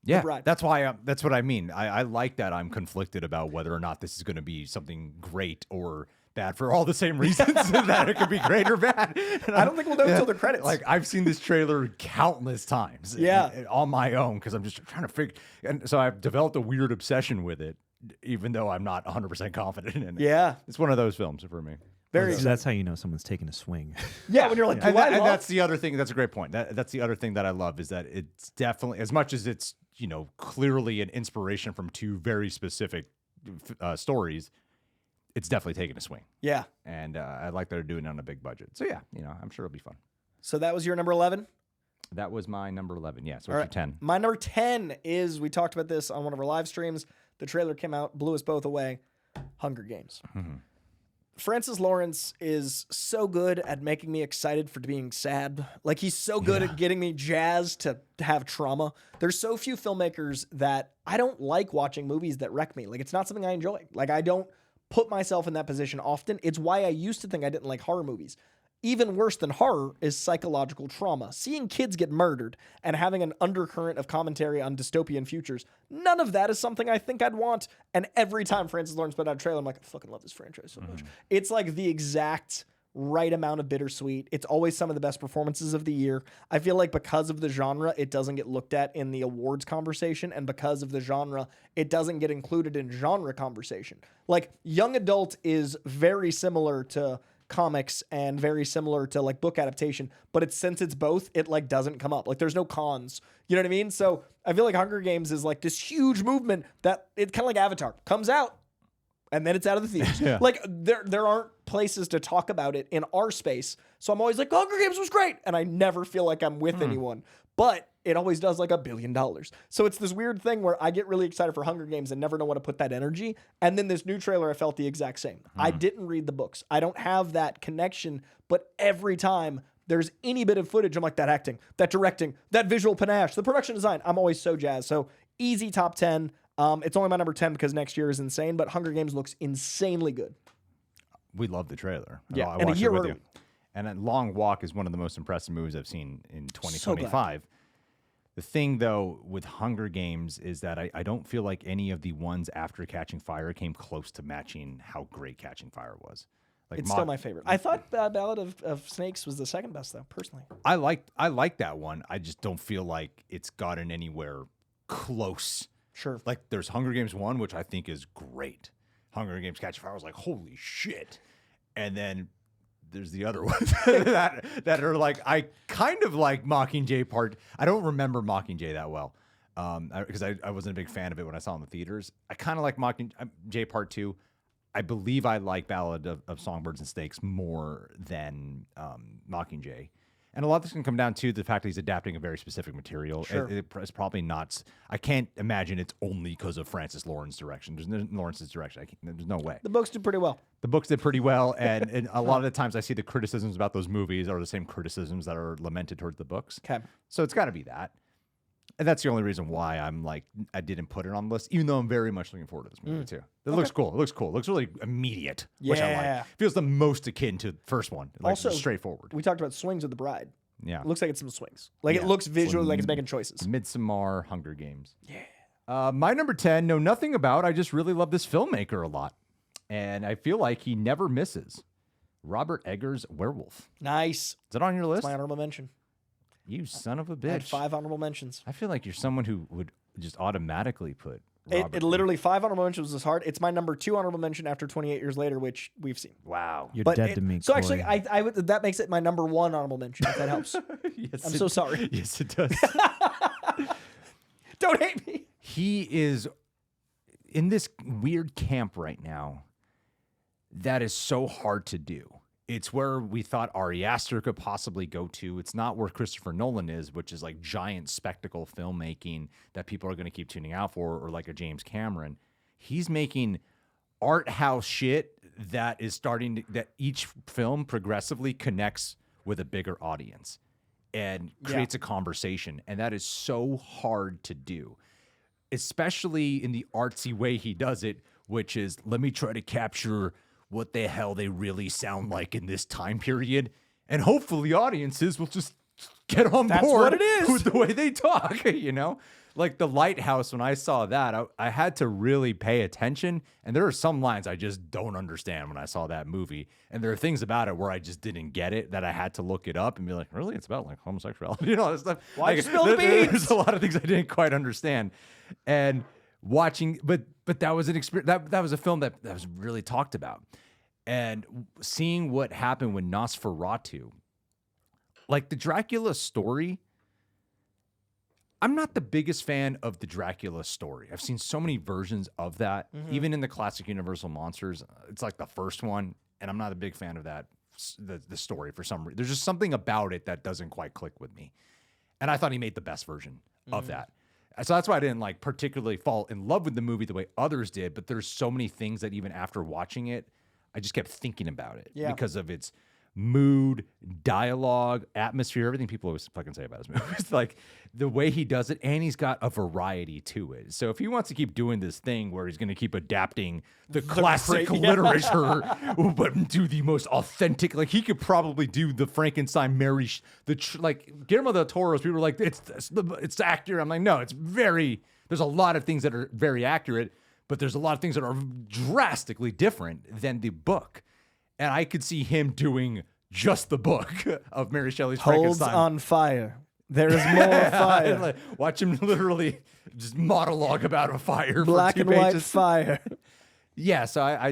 Yeah, Bride. that's why. That's what I mean. I like that I'm conflicted about whether or not this is going to be something great or bad for all the same reasons that it could be great or bad. And I don't think we'll know until the credits. Like, I've seen this trailer countless times. Yeah. on my own, because I'm just trying to figure. And so I've developed a weird obsession with it, even though I'm not 100% confident in it. Yeah. It's one of those films for me. Very So that's how you know someone's taking a swing. Yeah, when you're like, do And, I and love- that's the other thing. That's a great point. That's the other thing that I love is that it's definitely, as much as it's, clearly an inspiration from 2 very specific stories, it's definitely taking a swing. Yeah. And I like that they're doing it on a big budget. So yeah, I'm sure it'll be fun. So that was your number 11? That was my number 11. Yeah. So All what's right. your 10? My number 10 is, we talked about this on one of our live streams. The trailer came out, blew us both away. Hunger Games. Francis Lawrence is so good at making me excited for being sad. Like, he's so good at getting me jazzed to have trauma. There's so few filmmakers that I don't like watching movies that wreck me. Like, it's not something I enjoy. Like, I don't put myself in that position often. It's why I used to think I didn't like horror movies. Even worse than horror is psychological trauma. Seeing kids get murdered and having an undercurrent of commentary on dystopian futures, none of that is something I think I'd want. And every time Francis Lawrence put out a trailer, I'm like, I fucking love this franchise so much. It's like the exact right amount of bittersweet. It's always some of the best performances of the year. I feel like because of the genre, it doesn't get looked at in the awards conversation. And because of the genre, it doesn't get included in genre conversation. Like, young adult is very similar to comics and very similar to like book adaptation, but since it's both, it like doesn't come up. Like, there's no cons. You know what I mean? So I feel like Hunger Games is like this huge movement that it's kind of like Avatar, comes out and then it's out of the theaters. Yeah. Like, there aren't places to talk about it in our space. So I'm always like, Hunger Games was great. And I never feel like I'm with anyone, but it always does like $1 billion. So it's this weird thing where I get really excited for Hunger Games and never know what to put that energy. And then this new trailer, I felt the exact same. I didn't read the books. I don't have that connection, but every time there's any bit of footage, I'm like, that acting, that directing, that visual panache, the production design, I'm always so jazzed. So easy top 10. It's only my number 10 because next year is insane, but Hunger Games looks insanely good. We love the trailer. Yeah, I and a watched it year with early. you. And then Long Walk is one of the most impressive movies I've seen in 2025. The thing, though, with Hunger Games is that I don't feel like any of the ones after Catching Fire came close to matching how great Catching Fire was. Like It's still my favorite. I thought Ballad of Snakes was the second best, though, personally. I like that one. I just don't feel like it's gotten anywhere close. Sure. Like there's Hunger Games 1, which I think is great. Hunger Games Catch Fire, I was like, holy shit. And then there's the other ones that are like, I kind of like Mockingjay Part. I don't remember Mockingjay that well because I wasn't a big fan of it when I saw it in the theaters. I kind of like Mockingjay Part 2. I believe I like Ballad of Songbirds and Snakes more than Mockingjay. And a lot of this can come down to the fact that he's adapting a very specific material. Sure. It's probably not. I can't imagine it's only because of Francis Lawrence's direction. Lawrence's direction. There's no way. The books did pretty well. The books did pretty well, and a lot of the times I see the criticisms about those movies are the same criticisms that are lamented towards the books. Okay. So it's got to be that. And that's the only reason why I'm like, I didn't put it on the list, even though I'm very much looking forward to this movie too. It looks cool. It looks cool. It looks really immediate, which I Yeah. like. Feels the most akin to the first one. Like Also, straightforward. We talked about swings with the bride. Yeah. It looks like it's some swings. Like Yeah. it looks visually like it's making choices. Midsommar, Hunger Games. Yeah. My number 10, know nothing about. I just really love this filmmaker a lot. And I feel like he never misses. Robert Eggers' Werewolf. Nice. Is it on your list? My honorable mention. You son of a I had bitch. 5 honorable mentions. I feel like you're someone who would just automatically put It Robert. literally 5 honorable mentions was hard. It's my number 2 honorable mention after 28 years later, which we've seen. Wow. You're But dead it- to me. So actually, Corey. I would, that makes it my number 1 honorable mention. If that helps. Yes, I'm so sorry. Yes, it does. Don't hate me. He is in this weird camp right now that is so hard to do. It's where we thought Ari Aster could possibly go to. It's not where Christopher Nolan is, which is like giant spectacle filmmaking that people are going to keep tuning out for, or like a James Cameron. He's making art house shit that is starting to, that each film progressively connects with a bigger audience and creates a conversation. And that is so hard to do, especially in the artsy way he does it, which is let me try to capture what the hell they really sound like in this time period. And hopefully audiences will just get on That's board what it is. with the way they talk, you know? Like The Lighthouse, when I saw that, I had to really pay attention. And there are some lines I just don't understand when I saw that movie. And there are things about it where I just didn't get it that I had to look it up and be like, really? It's about like homosexuality, you know, that stuff. Why'd Like, you spill the beans? There's a lot of things I didn't quite understand. And watching, but that was an experience. That was a film that was really talked about. And seeing what happened with Nosferatu, like the Dracula story, I'm not the biggest fan of the Dracula story. I've seen so many versions of that, even in the classic Universal Monsters. It's like the first one, and I'm not a big fan of that, the story for some reason. There's just something about it that doesn't quite click with me. And I thought he made the best version of that. So that's why I didn't like particularly fall in love with the movie the way others did, but there's so many things that even after watching it, I just kept thinking about it because of its mood, dialogue, atmosphere, everything people always fucking say about his movies. Like the way he does it, and he's got a variety to it. So if he wants to keep doing this thing where he's going to keep adapting the classic literature, but do the most authentic, like he could probably do the Frankenstein, Mary, like Guillermo del Toro's. People were like, it's accurate. I'm like, no, it's very. There's a lot of things that are very accurate, but there's a lot of things that are drastically different than the book. And I could see him doing just the book of Mary Shelley's Holds Frankenstein. on fire. There is more fire. Like, watch him literally just monologue about a fire Black for 2 and white pages. fire. Yeah, so I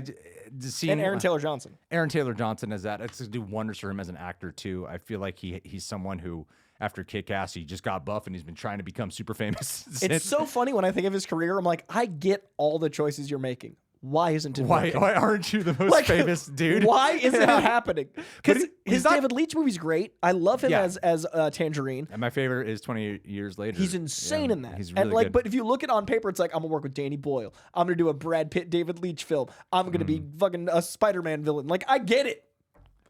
just seeing And Aaron Taylor Johnson. Aaron Taylor Johnson as that. It's to do wonders for him as an actor too. I feel like he's someone who after Kick-Ass he just got buff and he's been trying to become super famous. It's since. so funny when I think of his career. I'm like, I get all the choices you're making. Why isn't it why working? aren't you the most famous dude? Why isn't it happening? Because he's his not- David Leitch movie's great. I love him Yeah. as Tangerine. And my favorite is 20 Years Later. He's insane Yeah, in that. He's and really like, good. but if you look at it on paper, it's like I'm gonna work with Danny Boyle. I'm gonna do a Brad Pitt, David Leitch film. I'm gonna be fucking a Spider-Man villain. Like, I get it.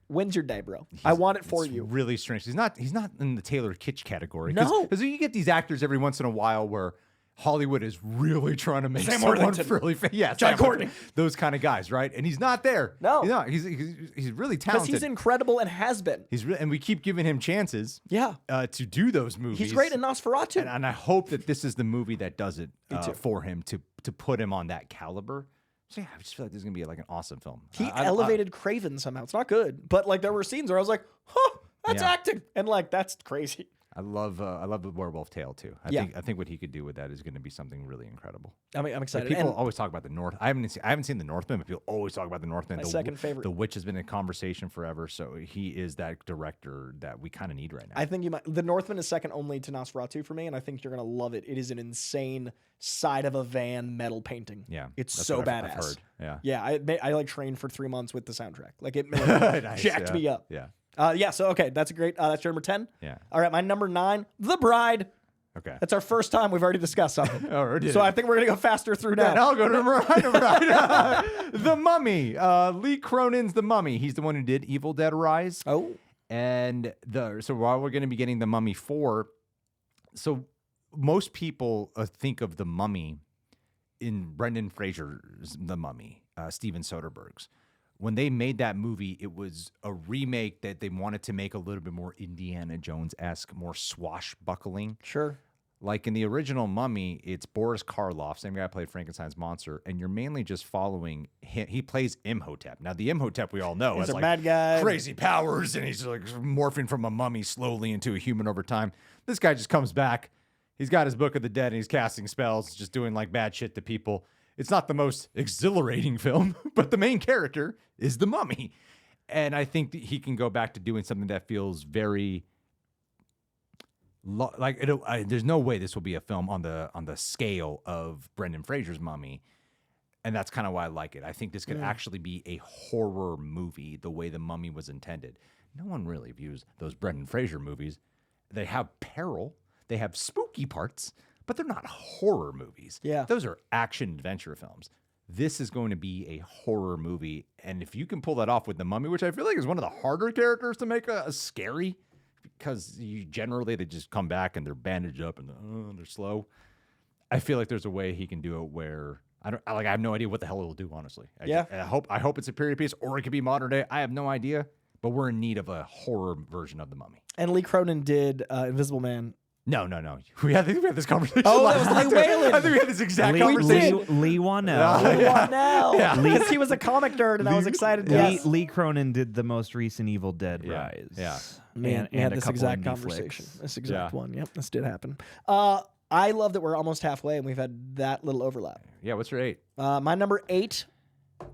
When's your day, bro? I want it for It's you. really strange. He's not in the Taylor Kitsch category. No. Because you get these actors every once in a while where Hollywood is really trying to make Sam someone Worthington. really famous. Yeah, John Sam Courtney. Worthington. Those kind of guys, right? And he's not there. No. He's not. He's really Because talented. he's incredible and has been. And we keep giving him chances Yeah. to do those movies. He's great in Nosferatu. and I hope that this is the movie that does it for him to put him on that caliber. So yeah, I just feel like this is gonna be like an awesome film. He I- elevated Craven somehow. It's not good, but like there were scenes where I was like, huh, that's Yeah. acting. And like, that's crazy. I love the werewolf tale too. I think what he could do with that is going to be something really incredible. I mean, I'm Like, excited. people And always talk about the North. I haven't seen the Northman, but people always talk about the Northman. My The second favorite. The Witch has been in conversation forever, so he is that director that we kind of need right now. I think you might. The Northman is second only to Nosferatu for me, and I think you're gonna love it. It is an insane side of a van metal painting. yeah, it's that's so what badass. I've heard. Yeah, Yeah, I like trained for 3 months with the soundtrack. Like it Nice, jacked yeah. me up. Yeah, Yeah. So okay, that's a great. That's your number 10. yeah. All right, my number 9, The Bride. Okay. That's our first time we've already discussed something. Oh, we did So it. I think we're gonna go faster through Then now. I'll go to number 9. The Mummy. Lee Cronin's The Mummy. He's the one who did Evil Dead Rise. Oh, And so while we're going to be getting The Mummy 4, so most people think of The Mummy in Brendan Fraser's The Mummy, Steven Soderbergh's. When they made that movie, it was a remake that they wanted to make a little bit more Indiana Jones-esque, more swashbuckling. sure. Like in the original Mummy, it's Boris Karloff, same guy who played Frankenstein's monster, and you're mainly just following him. He plays Imhotep. Now, the Imhotep we all know He's has a like bad guy. crazy powers, and he's like morphing from a mummy slowly into a human over time. This guy just comes back. He's got his Book of the Dead, and he's casting spells, just doing like bad shit to people. It's not the most exhilarating film, but the main character is the mummy. And I think that he can go back to doing something that feels very there's no way this will be a film on the scale of Brendan Fraser's Mummy, and that's kind of why I like it. I think this could actually be a horror movie the way the Mummy was intended. No one really views those Brendan Fraser movies. They have peril, they have spooky parts, but they're not horror movies. Yeah. Those are action adventure films. This is going to be a horror movie, and if you can pull that off with the Mummy, which I feel like is one of the harder characters to make a scary, because generally they just come back and they're bandaged up and they're slow. I feel like there's a way he can do it where I have no idea what the hell it'll do, honestly. I hope it's a period piece, or it could be modern day. I have no idea, but we're in need of a horror version of the Mummy. And Lee Cronin did Invisible Man. No. We had this conversation. Oh, that was last Lee time. Whalen. I think we had this exact Lee, conversation. Lee Wanell. Now, because he was a comic nerd, and I was excited. Yes. Lee Cronin did the most recent Evil Dead Yeah, Rise. yeah. Man, we and had a this couple exact indie conversation. flicks. This exact Yeah. one. Yep, this did happen. I love that we're almost halfway, and we've had that little overlap. Yeah, what's your 8? My number 8,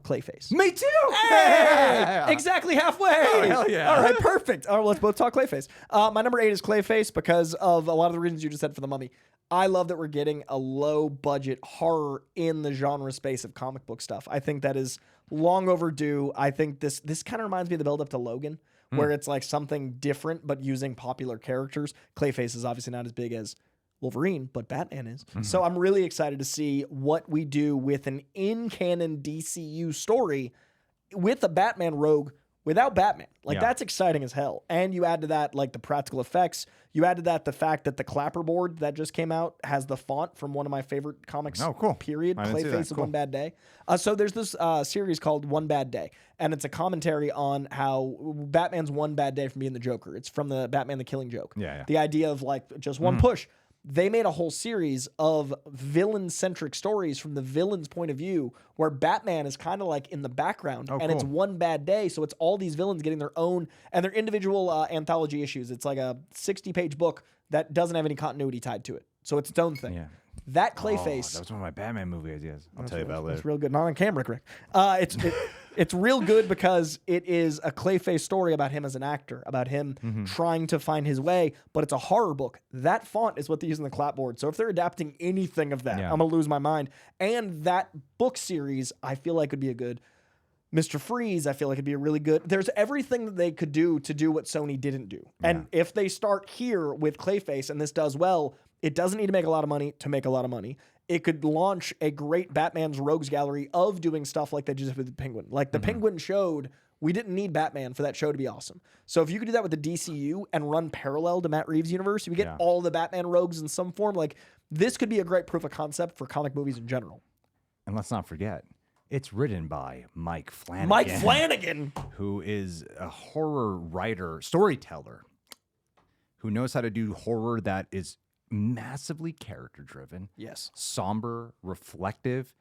Clayface. Me too. Hey! Exactly halfway. Oh, hell yeah. All right, perfect. All right, let's both talk Clayface. My number 8 is Clayface because of a lot of the reasons you just said for the Mummy. I love that we're getting a low budget horror in the genre space of comic book stuff. I think that is long overdue. I think this kind of reminds me of the build up to Logan, where it's like something different but using popular characters. Clayface is obviously not as big as Wolverine, but Batman is. So I'm really excited to see what we do with an in-canon DCU story with a Batman rogue without Batman. Like, Yeah. that's exciting as hell. And you add to that, like, the practical effects. You add to that the fact that the clapperboard that just came out has the font from one of my favorite comics, Oh, cool. period, I didn't see that. Clayface of Cool. One Bad Day. So there's this series called One Bad Day, and it's a commentary on how Batman's one bad day from being the Joker. It's from the Batman the Killing Joke. Yeah. The idea of, like, just one push. They made a whole series of villain-centric stories from the villain's point of view, where Batman is kind of like in the background, and it's cool. one bad day. So it's all these villains getting their own and their individual anthology issues. It's like a 60-page book that doesn't have any continuity tied to it, so it's its own thing. Yeah. That Oh, Clayface. that was one of my Batman movie ideas. I'll tell you about It's later. real good. Not on camera, Rick. It's real good because it is a Clayface story about him as an actor, about him trying to find his way, but it's a horror book. That font is what they use in the clapboard. So if they're adapting anything of that, Yeah. I'm going to lose my mind. And that book series, I feel like would be a good Mr. Freeze, I feel like it'd be a really good. There's everything that they could do to do what Sony didn't do. And if they start here with Clayface and this does well, it doesn't need to make a lot of money to make a lot of money. It could launch a great Batman's Rogues Gallery of doing stuff like they just did with the Penguin. Like the Penguin showed, we didn't need Batman for that show to be awesome. So if you could do that with the DCU and run parallel to Matt Reeves' universe, you get all the Batman rogues in some form. Like, this could be a great proof of concept for comic movies in general. And let's not forget, it's written by Mike Flanagan. Mike Flanagan. Who is a horror writer, storyteller, who knows how to do horror that is massively character driven, Yes. somber, reflective,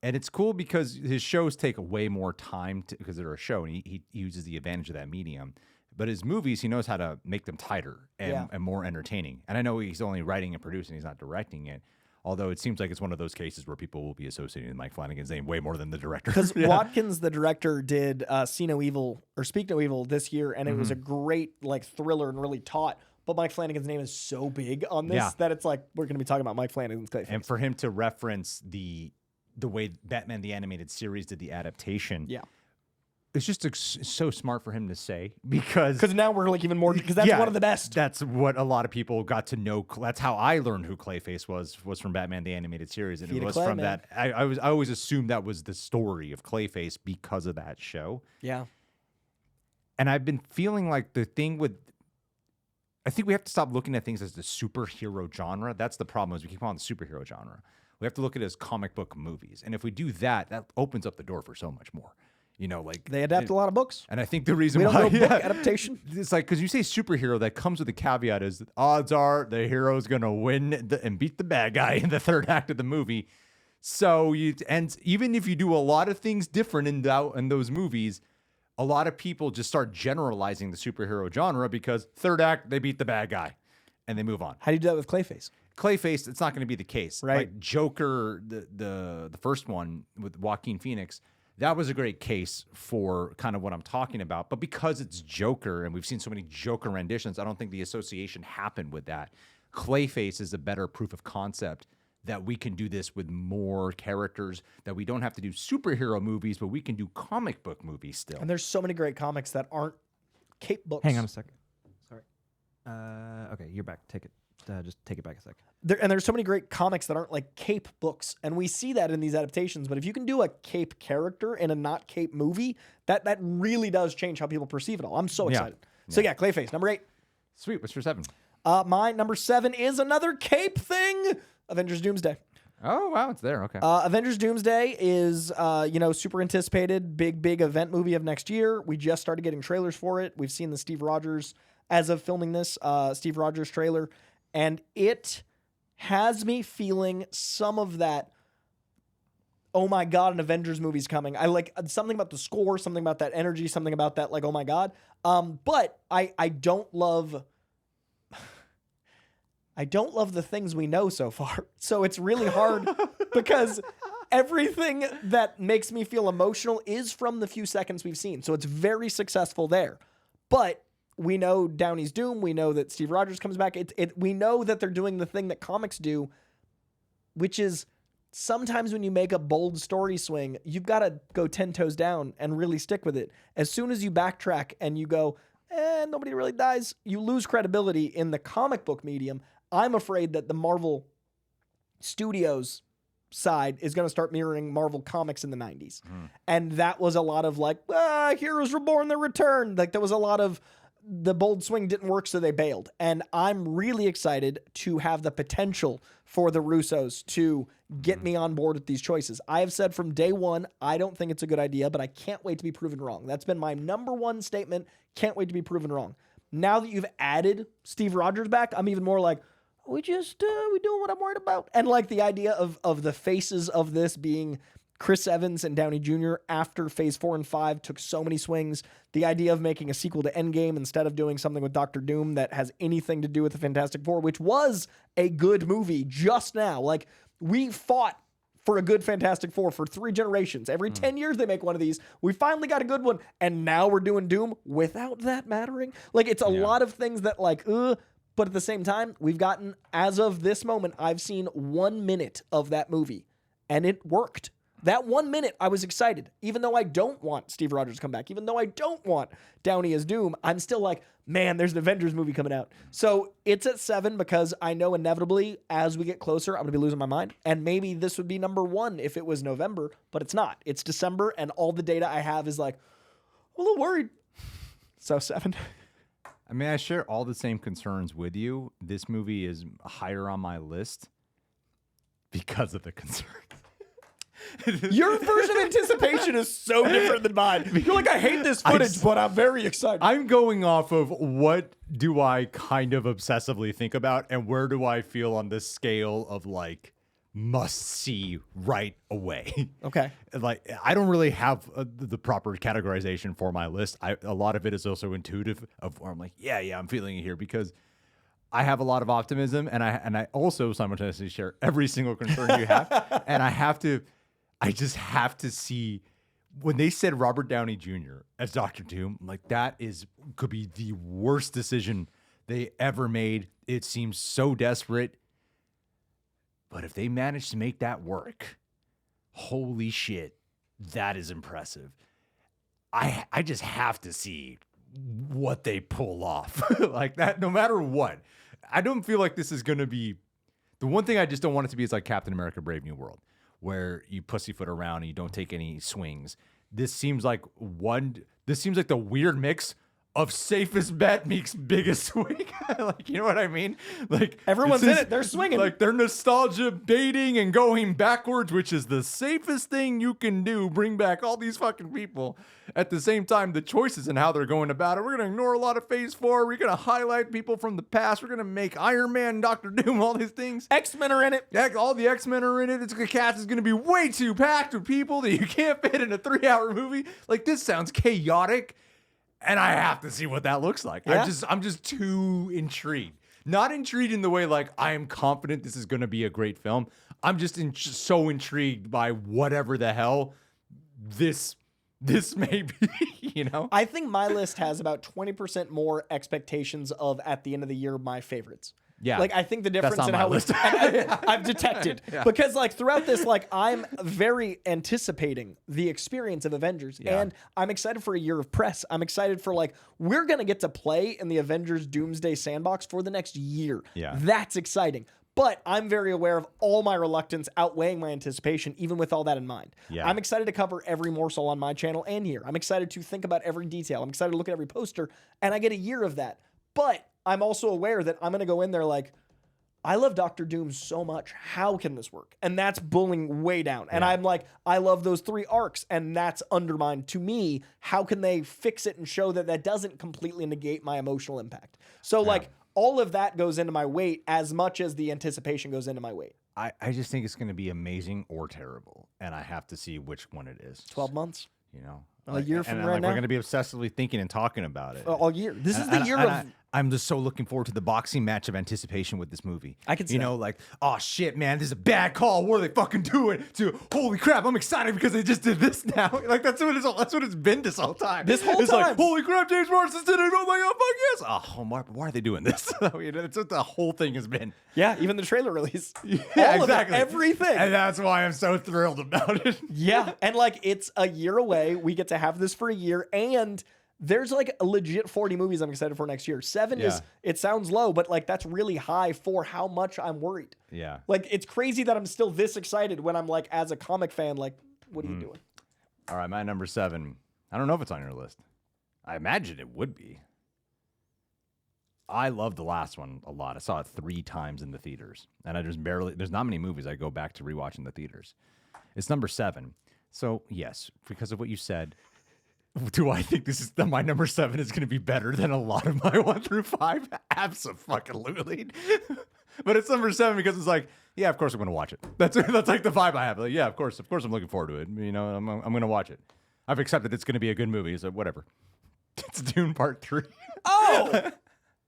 And it's cool because his shows take way more time because they're a show, and he uses the advantage of that medium. But his movies, he knows how to make them tighter and more entertaining. And I know he's only writing and producing; he's not directing it. Although it seems like it's one of those cases where people will be associating Mike Flanagan's name way more than the director. Because Watkins, the director, did See No Evil or Speak No Evil this year, and it was a great like thriller and really taut. But Mike Flanagan's name is so big on this that it's like we're going to be talking about Mike Flanagan's Clayface. And for him to reference the way Batman the Animated Series did the adaptation, it's just so smart for him to say because now we're like even more because that's one of the best. That's what a lot of people got to know. That's how I learned who Clayface was from Batman the Animated Series, and it was from that. I always assumed that was the story of Clayface because of that show. Yeah, and I've been feeling like the thing with. I think we have to stop looking at things as the superhero genre. That's the problem is we keep on the superhero genre. We have to look at it as comic book movies, and if we do that, that opens up the door for so much more. You know, like they adapt a lot of books. And I think the reason we don't why know book adaptation. It's like because you say superhero, that comes with a caveat: is odds are the hero's gonna win and beat the bad guy in the third act of the movie. So even if you do a lot of things different in those movies, a lot of people just start generalizing the superhero genre because third act they beat the bad guy, and they move on. How do you do that with Clayface? Clayface, it's not going to be the case. Right. Like Joker, the first one with Joaquin Phoenix. That was a great case for kind of what I'm talking about. But because it's Joker and we've seen so many Joker renditions, I don't think the association happened with that. Clayface is a better proof of concept that we can do this with more characters, that we don't have to do superhero movies, but we can do comic book movies still. And there's so many great comics that aren't cape books. Hang on a second. Sorry. Okay, you're back. Take it. Just take it back a second. There's so many great comics that aren't like cape books, and we see that in these adaptations. But if you can do a cape character in a not cape movie, that really does change how people perceive it all. I'm so excited. So yeah, Clayface, number 8. Sweet. What's your 7? My number 7 is another cape thing. Avengers Doomsday. Oh, wow. It's there. Okay. Avengers Doomsday is, super anticipated, big event movie of next year. We just started getting trailers for it. We've seen the Steve Rogers, as of filming this, Steve Rogers trailer. And it has me feeling some of that, oh my God, an Avengers movie's coming. I like something about the score, something about that energy, something about that, like, oh my God. But I don't love the things we know so far. So it's really hard because everything that makes me feel emotional is from the few seconds we've seen. So it's very successful there. But we know Downey's Doom. We know that Steve Rogers comes back. We know that they're doing the thing that comics do, which is sometimes when you make a bold story swing, you've got to go 10 toes down and really stick with it. As soon as you backtrack and you go, nobody really dies, you lose credibility in the comic book medium. I'm afraid that the Marvel Studios side is going to start mirroring Marvel Comics in the 90s. And that was a lot of like, Heroes Reborn, the return. Like there was a lot of the bold swing didn't work, so they bailed. And I'm really excited to have the potential for the Russos to get me on board with these choices. I have said from day one, I don't think it's a good idea, but I can't wait to be proven wrong. That's been my number one statement. Can't wait to be proven wrong. Now that you've added Steve Rogers back, I'm even more like, we doing what I'm worried about. And like the idea of the faces of this being Chris Evans and Downey Jr. after phase 4 and 5 took so many swings. The idea of making a sequel to Endgame instead of doing something with Doctor Doom that has anything to do with the Fantastic Four, which was a good movie just now. Like we fought for a good Fantastic Four for 3 generations. Every 10 years they make one of these. We finally got a good one. And now we're doing Doom without that mattering. Like it's a lot of things that like, but at the same time, we've gotten, as of this moment, I've seen 1 minute of that movie and it worked. That 1 minute, I was excited. Even though I don't want Steve Rogers to come back, even though I don't want Downey as Doom, I'm still like, man, there's an Avengers movie coming out. So it's at 7 because I know inevitably as we get closer, I'm going to be losing my mind. And maybe this would be number 1 if it was November, but it's not. It's December, and all the data I have is like, I'm a little worried. So 7. I mean, I share all the same concerns with you. This movie is higher on my list because of the concerns. Your version of anticipation is so different than mine. You're like, I hate this footage, but I'm very excited. I'm going off of what do I kind of obsessively think about and where do I feel on this scale of like must see right away. Okay. Like, I don't really have the proper categorization for my list. A lot of it is also intuitive of where I'm like, yeah, I'm feeling it here because I have a lot of optimism, and I also simultaneously share every single concern you have, and I just have to see. When they said Robert Downey Jr. as Doctor Doom, I'm like, could be the worst decision they ever made. It seems so desperate. But if they manage to make that work, holy shit, that is impressive. I just have to see what they pull off like that, no matter what. I don't feel like this is going to be the one thing I just don't want it to be is like Captain America Brave New World, where you pussyfoot around and you don't take any swings. This seems like the weird mix of safest bet meets biggest swing. Like, you know what I mean? Like, Everyone's this in is- it. They're swinging. Like, they're nostalgia baiting and going backwards, which is the safest thing you can do. Bring back all these fucking people. At the same time, the choices and how they're going about it. We're going to ignore a lot of Phase 4. We're going to highlight people from the past. We're going to make Iron Man, Doctor Doom, all these things. X-Men are in it. All the X-Men are in it. The cast is going to be way too packed with people that you can't fit in a 3-hour movie. Like, this sounds chaotic. And I have to see what that looks like. Yeah. I'm just too intrigued. Not intrigued in the way like I am confident this is going to be a great film. I'm just so intrigued by whatever the hell this may be, you know? I think my list has about 20% more expectations of, at the end of the year, my favorites. Yeah. Like, I think the difference not in my how list. I've detected. Because, like, throughout this, like, I'm very anticipating the experience of Avengers. Yeah. And I'm excited for a year of press. I'm excited for, like, we're going to get to play in the Avengers Doomsday Sandbox for the next year. Yeah. That's exciting. But I'm very aware of all my reluctance outweighing my anticipation, even with all that in mind. Yeah. I'm excited to cover every morsel on my channel and here. I'm excited to think about every detail. I'm excited to look at every poster, and I get a year of that. But I'm also aware that I'm going to go in there like, I love Doctor Doom so much. How can this work? And that's bullying way down. And I'm like, I love those 3 arcs, and that's undermined to me. How can they fix it and show that that doesn't completely negate my emotional impact? So, like, all of that goes into my weight as much as the anticipation goes into my weight. I just think it's going to be amazing or terrible. And I have to see which one it is. 12 months. You know? A year from and, right like, now? We're going to be obsessively thinking and talking about it. All year. This is the And year I- of... I'm just so looking forward to the boxing match of anticipation with this movie. I can see you that. know, like, oh shit, man, this is a bad call. What are they fucking doing? To holy crap, I'm excited because they just did this now. Like that's what it's been this whole time. This whole it's time. like, holy crap, James Marsden did it. Oh my god, fuck yes. Oh, why are they doing this? You know, that's what the whole thing has been. Yeah, even the trailer release. Yeah, All of it, everything. And that's why I'm so thrilled about it. Yeah, and like it's a year away. We get to have this for a year, and there's like a legit 40 movies I'm excited for next year. 7 is, it sounds low, but like that's really high for how much I'm worried. Yeah. Like it's crazy that I'm still this excited when I'm like, as a comic fan, like, what are you doing? All right, my number 7. I don't know if it's on your list. I imagine it would be. I love the last one a lot. I saw it 3 times in the theaters, and there's not many movies I go back to rewatch in the theaters. It's number 7. So yes, because of what you said, do I think my number 7 is going to be better than a lot of my 1 through 5? Absolutely. But it's number 7 because it's like, yeah, of course I'm going to watch it. That's like the vibe I have. Like, yeah, of course I'm looking forward to it. You know, I'm going to watch it. I've accepted it's going to be a good movie, so whatever. It's Dune Part 3. Oh!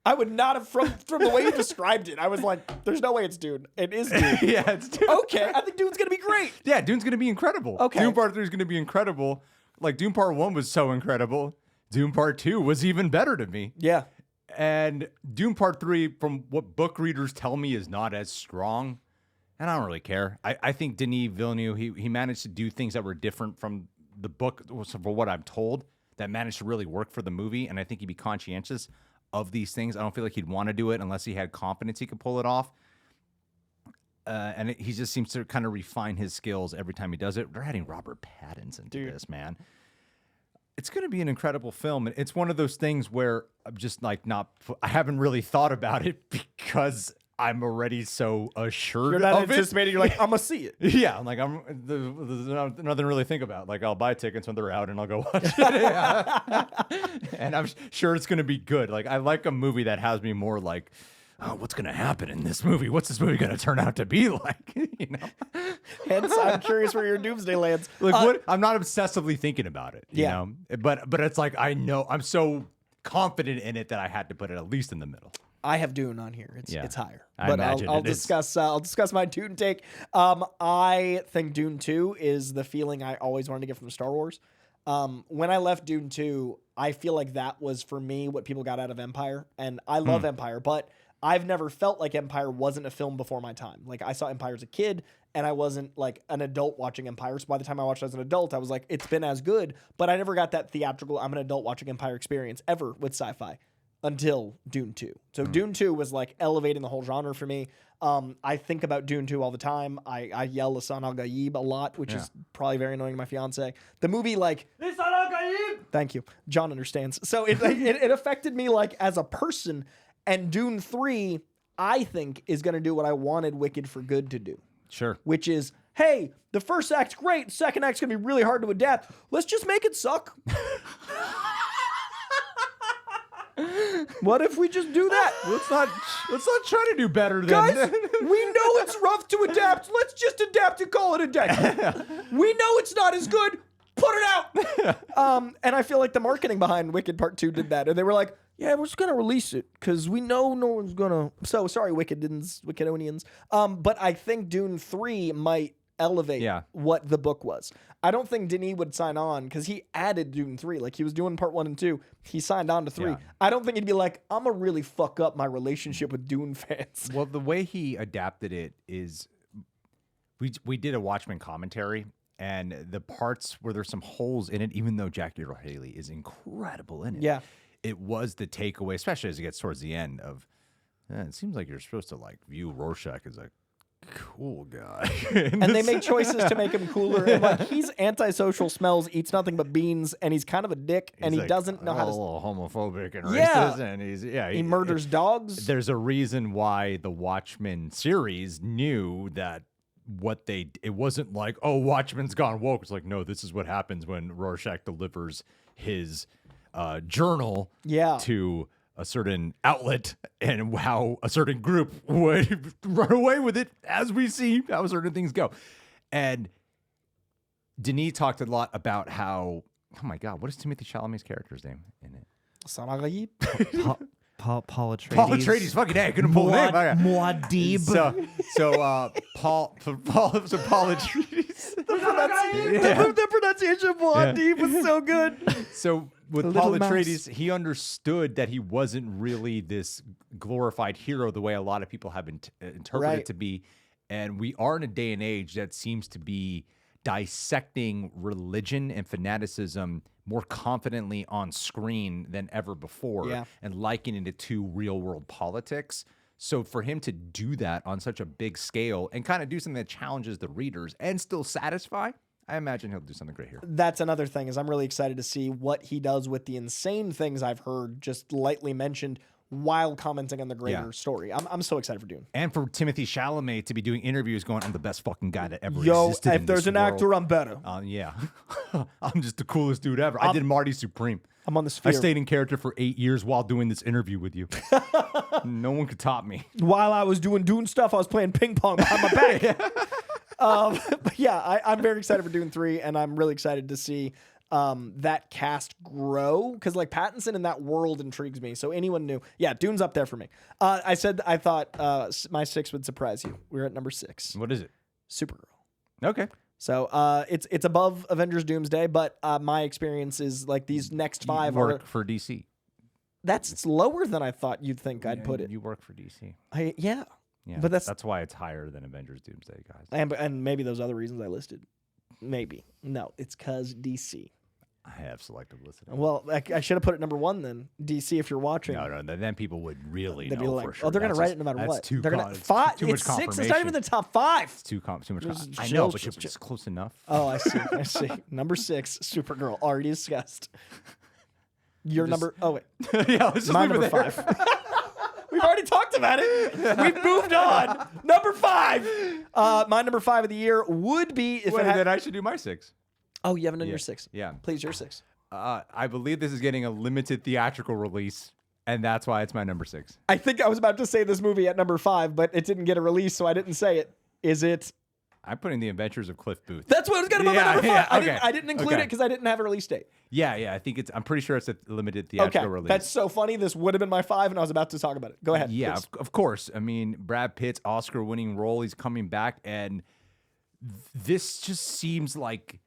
I would not have, from the way you described it, I was like, there's no way it's Dune. It is Dune. Yeah, it's Dune. Okay, I think Dune's going to be great. Yeah, Dune's going to be incredible. Okay. Dune Part 3 is going to be incredible. Like, Dune Part 1 was so incredible. Dune Part 2 was even better to me. Yeah. And Dune Part 3, from what book readers tell me, is not as strong. And I don't really care. I think Denis Villeneuve, he managed to do things that were different from the book, for what I'm told, that managed to really work for the movie. And I think he'd be conscientious of these things. I don't feel like he'd want to do it unless he had confidence he could pull it off. He just seems to kind of refine his skills every time he does it. They're adding Robert Pattinson to this, man. It's going to be an incredible film. And it's one of those things where I'm just like I haven't really thought about it because I'm already so assured You're not of it. anticipating, you're like, I'm going to see it. Yeah, I'm like, there's nothing to really think about. Like, I'll buy tickets when they're out and I'll go watch it. And I'm sure it's going to be good. Like, I like a movie that has me more like, oh, what's going to happen in this movie? What's this movie going to turn out to be like? You know, Hence, I'm curious where your doomsday lands. like what? I'm not obsessively thinking about it. You Yeah. know, but it's like I know I'm so confident in it that I had to put it at least in the middle. I have Dune on here. It's Yeah. it's higher, I but imagine I'll it is. discuss. I'll discuss my Dune take. I think Dune 2 is the feeling I always wanted to get from Star Wars. When I left Dune 2, I feel like that was for me what people got out of Empire, and I love Empire, but I've never felt like Empire wasn't a film before my time. Like I saw Empire as a kid, and I wasn't like an adult watching Empire. So by the time I watched it as an adult, I was like, it's been as good, but I never got that theatrical. I'm an adult watching Empire experience ever with sci-fi until Dune 2. So Dune 2 was like elevating the whole genre for me. I think about Dune 2 all the time. I yell Lisan al-Gaib a lot, which is probably very annoying to my fiance. The movie, like, Lisan al-Gaib! Thank you. John understands. So it affected me like as a person. And Dune 3, I think, is going to do what I wanted Wicked for Good to do, Sure. which is, hey, the first act's great, second act's going to be really hard to adapt. Let's just make it suck. What if we just do that? Let's not try to do better than Guys, we know it's rough to adapt. Let's just adapt and call it a day. We know it's not as good. Put it out. And I feel like the marketing behind Wicked Part 2 did that. And they were like, yeah, we're just going to release it because we know no one's going to. So sorry, Wickedonians. But I think Dune 3 might elevate what the book was. I don't think Denis would sign on because he added Dune 3. Like he was doing part 1 and 2. He signed on to 3. Yeah. I don't think he'd be like, I'm going to really fuck up my relationship with Dune fans. Well, the way he adapted it is, we did a Watchmen commentary, and the parts where there's some holes in it, even though Jackie Earle Haley is incredible in it. Yeah. It was the takeaway, especially as it gets towards the end of, it seems like you're supposed to like view Rorschach as a cool guy. And they make choices to make him cooler. And like he's antisocial, smells, eats nothing but beans, and he's kind of a dick, and he like doesn't know how a to. little homophobic and Yeah. racist, and He murders dogs. There's a reason why the Watchmen series knew that it wasn't like, oh, Watchmen's gone woke. It's like, no, this is what happens when Rorschach delivers his journal Yeah. to a certain outlet, and how a certain group would run away with it, as we see how certain things go. And Denis talked a lot about how, oh my God, what is Timothy Chalamet's character's name in it? Sanagayi. Paul Atreides. Paul Atreides, fucking A, I couldn't pull the name. Okay. Muad'Dib. Paul Atreides. The pronunciation of Muad'Dib was so good. So with The Paul little Atreides, he understood that he wasn't really this glorified hero the way a lot of people have been interpreted Right. it to be. And we are in a day and age that seems to be dissecting religion and fanaticism more confidently on screen than ever before, Yeah. and likening it to real world politics. So for him to do that on such a big scale and kind of do something that challenges the readers and still satisfy, I imagine he'll do something great here. That's another thing is I'm really excited to see what he does with the insane things I've heard just lightly mentioned while commenting on the greater story. I'm so excited for Dune. And for Timothy Chalamet to be doing interviews going, I'm the best fucking guy that ever Yo, existed in if there's this an world. actor, I'm better. Yeah. I'm just the coolest dude ever. I did Marty Supreme. I'm on the I sphere. stayed in character for 8 years while doing this interview with you. No one could top me. While I was doing Dune stuff, I was playing ping pong behind my back. But yeah, I'm very excited for Dune 3, and I'm really excited to see that cast grow, because like Pattinson in that world intrigues me. So anyone new, yeah, Dune's up there for me. I said I thought my 6 would surprise you. We're at number 6, What is it? Supergirl. Okay. So it's above Avengers Doomsday, but my experience is like these next 5 are work for DC. that's lower than I thought you'd think I'd put it. You work for DC. Yeah, Yeah. but that's why it's higher than Avengers Doomsday, guys. and maybe those other reasons I listed. Maybe no, it's cause DC. I have selective listening. Well, I should have put it number 1 then. DC, if you're watching. No, then people would really They'd be know like, for sure. oh, they're gonna That's write just- it no matter that's what. Too They're gonna it's five. Too much It's 6. It's not confirmation. even the top 5. It's too much. This is I know, but chill. it's close enough. Oh, I see. I see. Number 6, Supergirl, already discussed. Your number. Oh wait, Yeah, let's just my leave it number there. 5. We've already talked about it. We've moved on. Number 5. My number 5 of the year would be if Wait, it had. then I should do my 6. Oh, you haven't done your 6. Yeah. Please, your 6. I believe this is getting a limited theatrical release, And that's why it's my number 6. I think I was about to say this movie at number 5, but it didn't get a release, so I didn't say it. Is it? I'm putting The Adventures of Cliff Booth. That's what I was going to put my Yeah, number 5. yeah, I, okay. didn't, I didn't include Okay. it because I didn't have a release date. Yeah, I think I'm pretty sure it's a limited theatrical Okay, release. that's so funny. This would have been my 5, and I was about to talk about it. Go ahead. Yeah, please. of course. I mean, Brad Pitt's Oscar-winning role, he's coming back, and this just seems like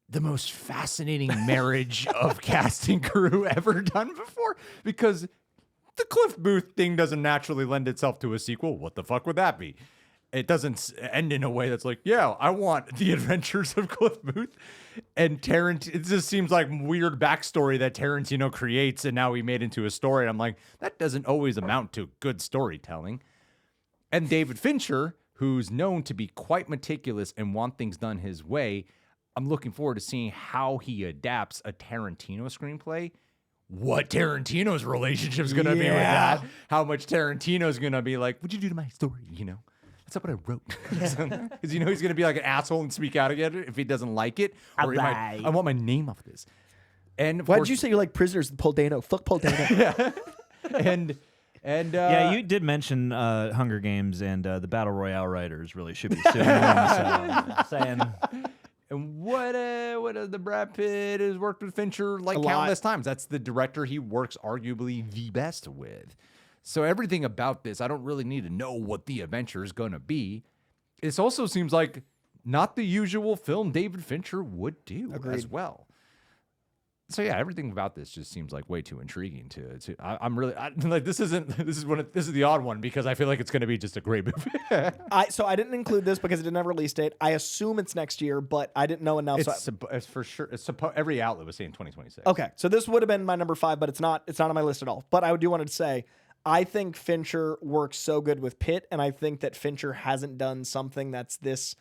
the most fascinating marriage of casting crew ever done before, because the Cliff Booth thing doesn't naturally lend itself to a sequel. What the fuck would that be? It doesn't end in a way that's like, yeah, I want The Adventures of Cliff Booth. And Tarantino, it just seems like weird backstory that Tarantino creates and now he made into a story. And I'm like, that doesn't always amount to good storytelling. And David Fincher, who's known to be quite meticulous and want things done his way, I'm looking forward to seeing how he adapts a Tarantino screenplay. What Tarantino's relationship is going to be with that. How much Tarantino's going to be like, what'd you do to my story? You know, that's not what I wrote. Because you know he's going to be like an asshole and speak out again if he doesn't like it. Or he might, I want my name off of this. And of Why course, did you say you like Prisoners? Paul Dano. Fuck Paul Dano. and Yeah, you did mention Hunger Games, and the Battle Royale writers really should be suing them. So, saying And what the Brad Pitt has worked with Fincher like A lot. countless times. That's the director he works arguably the best with. So everything about this, I don't really need to know what the adventure is going to be. This also seems like not the usual film David Fincher would do as well. So yeah, everything about this just seems like way too intriguing to I'm really like this is the odd one because I feel like it's going to be just a great movie. So I didn't include this because it didn't have a release date. I assume it's next year, but I didn't know enough. It's for sure. Every outlet was saying 2026. Okay, so this would have been my number 5, but it's not. It's not on my list at all. But I do want to say, I think Fincher works so good with Pitt, and I think that Fincher hasn't done something that's this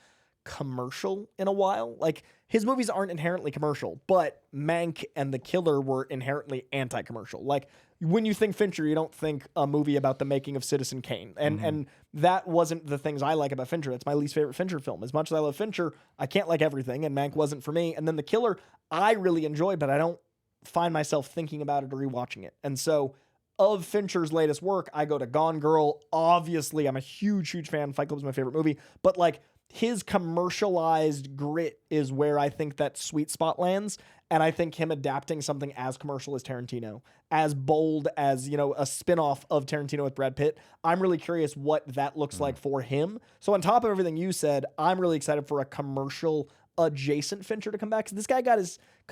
commercial in a while. Like, his movies aren't inherently commercial, but Mank and The Killer were inherently anti-commercial. Like, when you think Fincher, you don't think a movie about the making of Citizen Kane. And that wasn't the things I like about Fincher. That's my least favorite Fincher film. As much as I love Fincher, I can't like everything, and Mank wasn't for me. And then The Killer, I really enjoy, but I don't find myself thinking about it or rewatching it. And so, of Fincher's latest work, I go to Gone Girl. Obviously, I'm a huge, huge fan. Fight Club is my favorite movie. But, like, his commercialized grit is where I think that sweet spot lands. And I think him adapting something as commercial as Tarantino, as bold as, you know, a spinoff of Tarantino with Brad Pitt, I'm really curious what that looks like for him. So on top of everything you said, I'm really excited for a commercial adjacent Fincher to come back. 'Cause this guy cut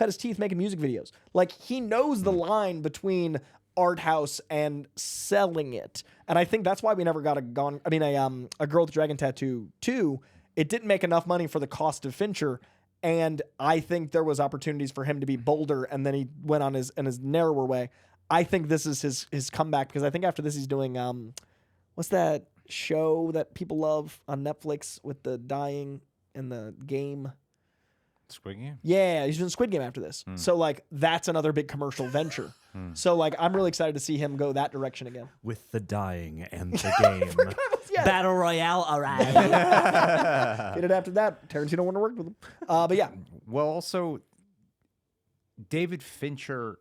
his teeth making music videos. Like, he knows the line between art house and selling it. And I think that's why we never got a Girl with a Dragon Tattoo 2. It didn't make enough money for the cost of Fincher, and I think there was opportunities for him to be bolder, and then he went on his narrower way. I think this is his comeback, because I think after this he's doing what's that show that people love on Netflix with the dying and the game? Squid Game? Yeah, he's doing Squid Game after this. So, like, that's another big commercial venture. So, like, I'm really excited to see him go that direction again. with the dying and the game. Yeah. Battle Royale, all right. Get it after that. Tarantino wouldn't have worked with him. But yeah, Well, also, David Fincher.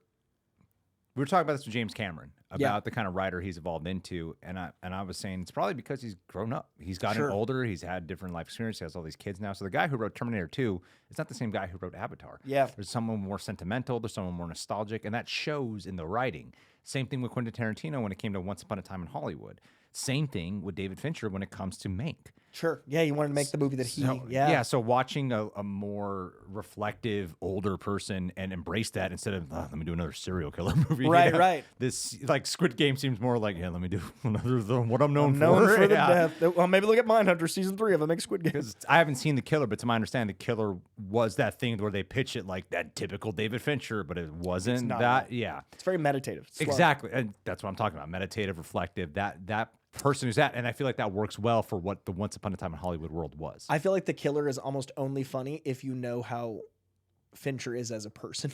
We were talking about this with James Cameron about the kind of writer he's evolved into, and I was saying it's probably because he's grown up. He's gotten Sure. older. He's had different life experience. He has all these kids now. So the guy who wrote Terminator 2 is not the same guy who wrote Avatar. Yeah. There's someone more sentimental. There's someone more nostalgic, and that shows in the writing. Same thing with Quentin Tarantino when it came to Once Upon a Time in Hollywood. Same thing with David Fincher when it comes to Mank. sure. Yeah, he wanted to make the movie that he. So watching a more reflective, older person and embrace that instead of let me do another serial killer movie. Right, right. This like Squid Game seems more like let me do another what I'm known Known for. for the Yeah. death. Well, maybe look at Mindhunter season 3 of a Make Squid Game. Because I haven't seen The Killer, but to my understanding, The Killer was that thing where they pitch it like that typical David Fincher, but it wasn't not that. that. Yeah, It's very meditative. Slow. exactly, and that's what I'm talking about. Meditative, reflective. That person who's that, and I feel like that works well for what the Once Upon a Time in Hollywood world was. I feel like The Killer is almost only funny if you know how Fincher is as a person.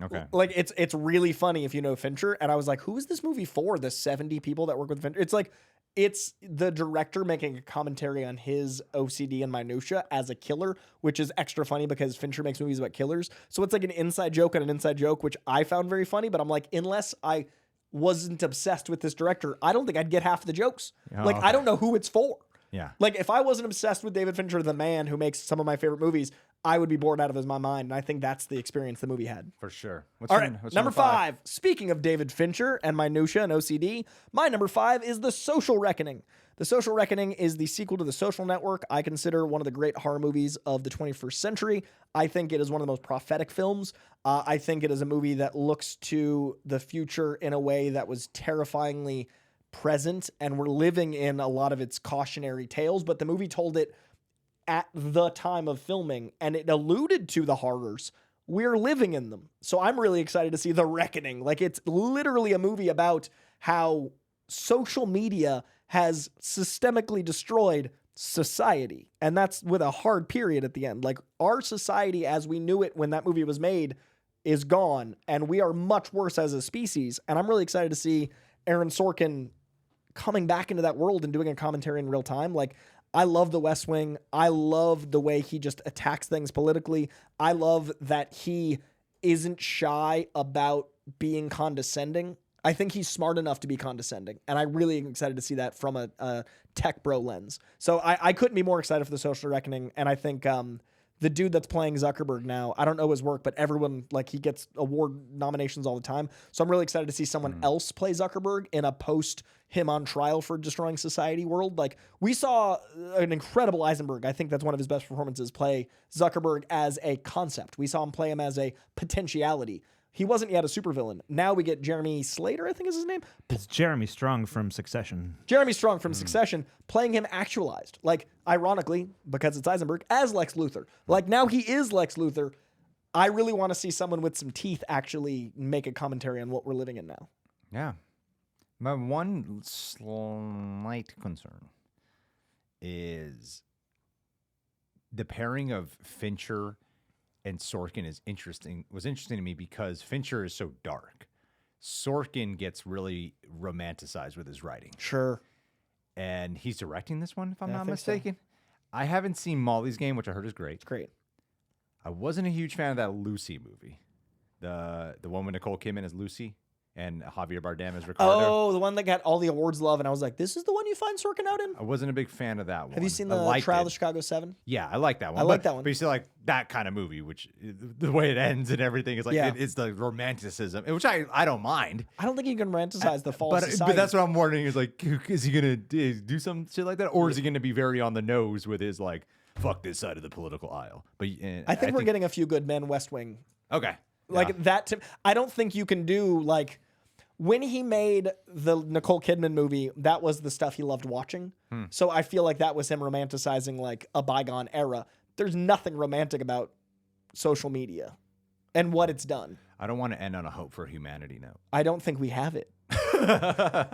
Okay. Like, it's really funny if you know Fincher. And I was like, who is this movie for? The 70 people that work with Fincher? It's like, it's the director making a commentary on his OCD and minutia as a killer, which is extra funny because Fincher makes movies about killers. So it's like an inside joke and an inside joke, which I found very funny. But I'm like, unless I wasn't obsessed with this director, I don't think I'd get half the jokes. Like, I don't know who it's for. Yeah. Like, if I wasn't obsessed with David Fincher, the man who makes some of my favorite movies, I would be bored out of my mind. And I think that's the experience the movie had. For sure. All right, number 5. Speaking of David Fincher and minutia and OCD, my number 5 is The Social Reckoning. The Social Reckoning is the sequel to The Social Network. I consider one of the great horror movies of the 21st century. I think it is one of the most prophetic films. I think it is a movie that looks to the future in a way that was terrifyingly present, and we're living in a lot of its cautionary tales, but the movie told it at the time of filming, and it alluded to the horrors. We're living in them. So I'm really excited to see The Reckoning. Like, it's literally a movie about how social media has systemically destroyed society. And that's with a hard period at the end. Like, our society as we knew it when that movie was made is gone, and we are much worse as a species. And I'm really excited to see Aaron Sorkin coming back into that world and doing a commentary in real time. Like, I love The West Wing. I love the way he just attacks things politically. I love that he isn't shy about being condescending. I think he's smart enough to be condescending, and I really am excited to see that from a tech bro lens. So I couldn't be more excited for The Social Reckoning, and I think the dude that's playing Zuckerberg now, I don't know his work, but everyone, like, he gets award nominations all the time. So I'm really excited to see someone else play Zuckerberg in a post him on trial for destroying society world. Like, we saw an incredible Eisenberg. I think that's one of his best performances, play Zuckerberg as a concept. We saw him play him as a potentiality. He wasn't yet a supervillain. Now we get Jeremy Slater, I think is his name. It's Jeremy Strong from Succession. Jeremy Strong from Succession playing him actualized. Like, ironically, because it's Eisenberg, as Lex Luthor. Like, now he is Lex Luthor. I really want to see someone with some teeth actually make a commentary on what we're living in now. Yeah. My one slight concern is the pairing of Fincher and Sorkin was interesting to me because Fincher is so dark. Sorkin gets really romanticized with his writing. Sure. And he's directing this one, if I'm Yeah, I not think so. mistaken. I haven't seen Molly's Game, which I heard is great. It's great. I wasn't a huge fan of that Lucy movie. The one with Nicole Kidman as Lucy and Javier Bardem as Ricardo. Oh, the one that got all the awards love, and I was like, this is the one you find Sorkin out in? I wasn't a big fan of that one. Have you seen I the liked Trial it. of the Chicago 7? Yeah, I like that one. I like that one. But you see, like that kind of movie, which the way it ends and everything is like Yeah. it's the romanticism, which I don't mind. I don't think you can romanticize the fall of But society. that's what I'm wondering is like, is he gonna do some shit like that, or is he gonna be very on the nose with his like, fuck this side of the political aisle? But I think we're getting a few good men West Wing. okay. Like Yeah. that. I don't think you can do like when he made the Nicole Kidman movie. That was the stuff he loved watching. So I feel like that was him romanticizing like a bygone era. There's nothing romantic about social media and what it's done. I don't want to end on a hope for humanity note. I don't think we have it. I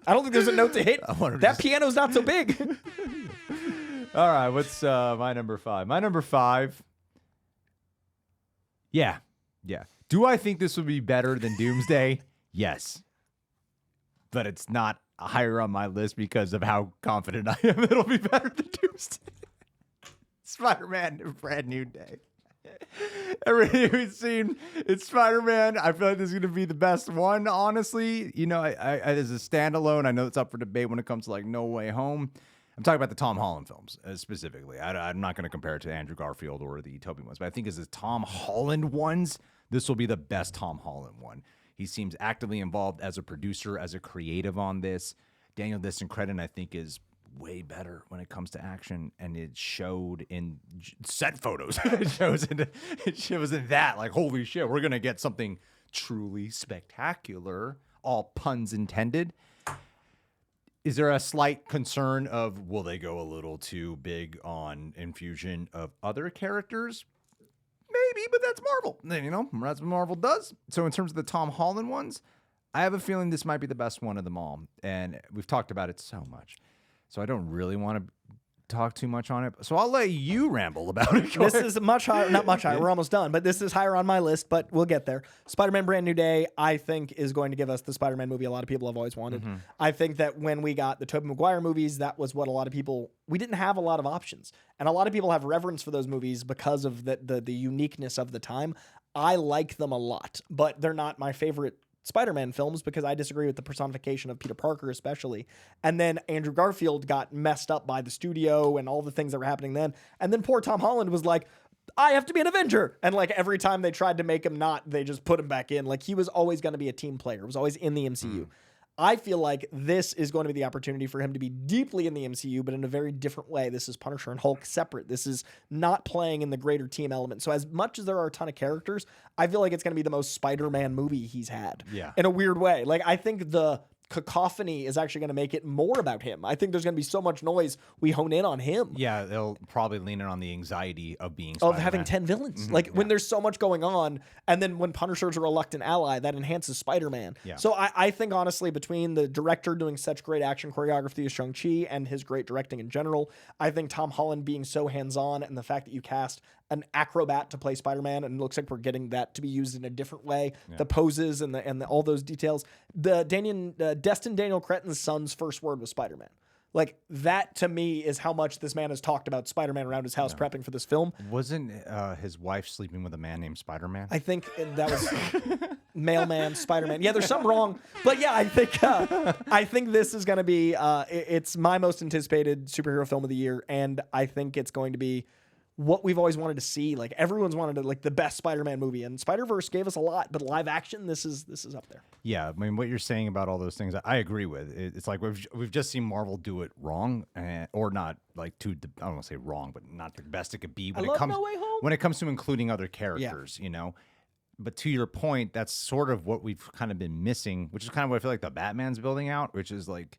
don't think there's a note to hit. wanna That just- piano's not so big. All right, what's my number 5? My number 5. Yeah. Do I think this would be better than Doomsday? Yes. But it's not higher on my list because of how confident I am it'll be better than Doomsday. Spider-Man, a brand new day. Everything we've seen, it's Spider-Man. I feel like this is going to be the best one, honestly. You know, I as a standalone, I know it's up for debate when it comes to like No Way Home. I'm talking about the Tom Holland films specifically. I'm not going to compare it to Andrew Garfield or the Tobey ones, but I think as the Tom Holland ones, this will be the best Tom Holland one. He seems actively involved as a producer, as a creative on this. Daniel Disencredit, I think, is way better when it comes to action, and it showed in set photos. it shows in that, like, holy shit, we're going to get something truly spectacular, all puns intended. Is there a slight concern of, will they go a little too big on infusion of other characters? Maybe, but that's Marvel. You know, that's what Marvel does. So in terms of the Tom Holland ones, I have a feeling this might be the best one of them all. And we've talked about it so much. So I don't really want to talk too much on it, so I'll let you ramble about it. Go This ahead. is much higher, not much higher. We're almost done, but this is higher on my list, but we'll get there. Spider-Man Brand New Day, I think, is going to give us the Spider-Man movie a lot of people have always wanted. I think that when we got the Tobey Maguire movies, that was what a lot of people, we didn't have a lot of options. And a lot of people have reverence for those movies because of the uniqueness of the time. I like them a lot, but they're not my favorite Spider-Man films because I disagree with the personification of Peter Parker especially. And then Andrew Garfield got messed up by the studio and all the things that were happening then. And then poor Tom Holland was like, I have to be an Avenger. And like every time they tried to make him not, they just put him back in. Like he was always going to be a team player. It was always in the MCU. I feel like this is going to be the opportunity for him to be deeply in the MCU, but in a very different way. This is Punisher and Hulk separate. This is not playing in the greater team element. So as much as there are a ton of characters, I feel like it's going to be the most Spider-Man movie he's had. Yeah. In a weird way. Like I think the cacophony is actually going to make it more about him. I think there's going to be so much noise we hone in on him. Yeah, they'll probably lean in on the anxiety of being Of Spider-Man. having 10 villains. Like when there's so much going on, and then when Punisher's a reluctant ally, that enhances Spider-Man. Yeah. So I think, honestly, between the director doing such great action choreography as Shang-Chi and his great directing in general, I think Tom Holland being so hands-on and the fact that you cast an acrobat to play Spider-Man, and it looks like we're getting that to be used in a different way. The poses and all those details. Destin Daniel Cretton's son's first word was Spider-Man. Like that to me is how much this man has talked about Spider-Man around his house prepping for this film. Wasn't his wife sleeping with a man named Spider-Man? I think that was Mailman, Spider-Man. Yeah, there's something wrong, but yeah, I think this is going to be it's my most anticipated superhero film of the year, and I think it's going to be what we've always wanted to see. Like everyone's wanted to, like the best Spider-Man movie, and Spider-Verse gave us a lot, but live action, this is up there. Yeah, I mean, what you're saying about all those things, I agree with. It's like we've just seen Marvel do it wrong, or not like I don't want to say wrong, but not the best it could be when love No Way Home. when it comes to including other characters, you know. But to your point, that's sort of what we've kind of been missing, which is kind of what I feel like the Batman's building out, which is like,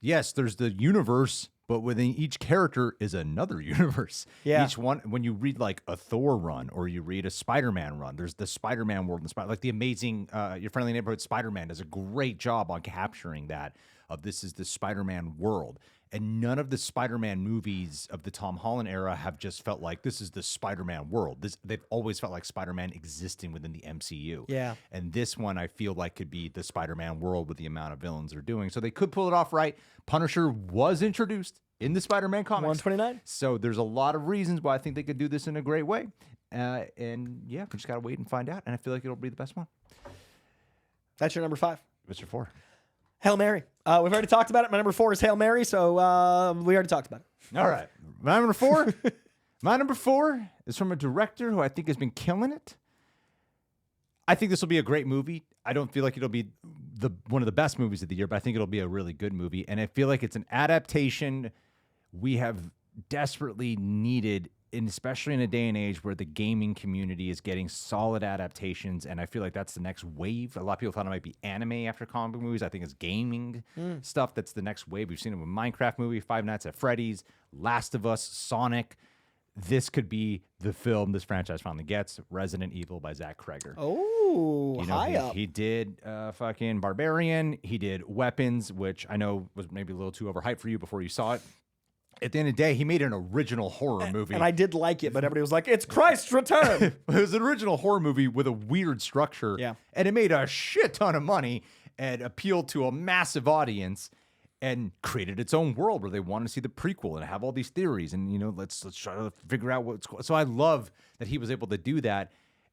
yes, there's the universe, but within each character is another universe. Yeah. Each one, when you read like a Thor run or you read a Spider-Man run, there's the Spider-Man world and like the amazing Your Friendly Neighborhood Spider-Man does a great job on capturing that of this is the Spider-Man world. And none of the Spider-Man movies of the Tom Holland era have just felt like this is the Spider-Man world. They've always felt like Spider-Man existing within the MCU. Yeah. And this one I feel like could be the Spider-Man world with the amount of villains they're doing. So they could pull it off right. Punisher was introduced in the Spider-Man comics. 129. So there's a lot of reasons why I think they could do this in a great way. And yeah, we just got to wait and find out. And I feel like it'll be the best one. That's your number 5. Mr. 4. Hail Mary. We've already talked about it. My number 4 is Hail Mary, so we already talked about it. All right. My number 4. My number 4 is from a director who I think has been killing it. I think this will be a great movie. I don't feel like it'll be one of the best movies of the year, but I think it'll be a really good movie. And I feel like it's an adaptation we have desperately needed, and especially in a day and age where the gaming community is getting solid adaptations. And I feel like that's the next wave. A lot of people thought it might be anime after comic book movies. I think it's gaming stuff that's the next wave. We've seen it with Minecraft movie, Five Nights at Freddy's, Last of Us, Sonic. This could be the film this franchise finally gets. Resident Evil by Zach Kreger. Oh, You know, high up. he did fucking Barbarian. He did Weapons, which I know was maybe a little too overhyped for you before you saw it. At the end of the day, he made an original horror movie. And I did like it, but everybody was like, it's Christ's return. It was an original horror movie with a weird structure. Yeah. And it made a shit ton of money and appealed to a massive audience and created its own world where they wanted to see the prequel and have all these theories. And, you know, let's try to figure out what's going on. So I love that he was able to do that.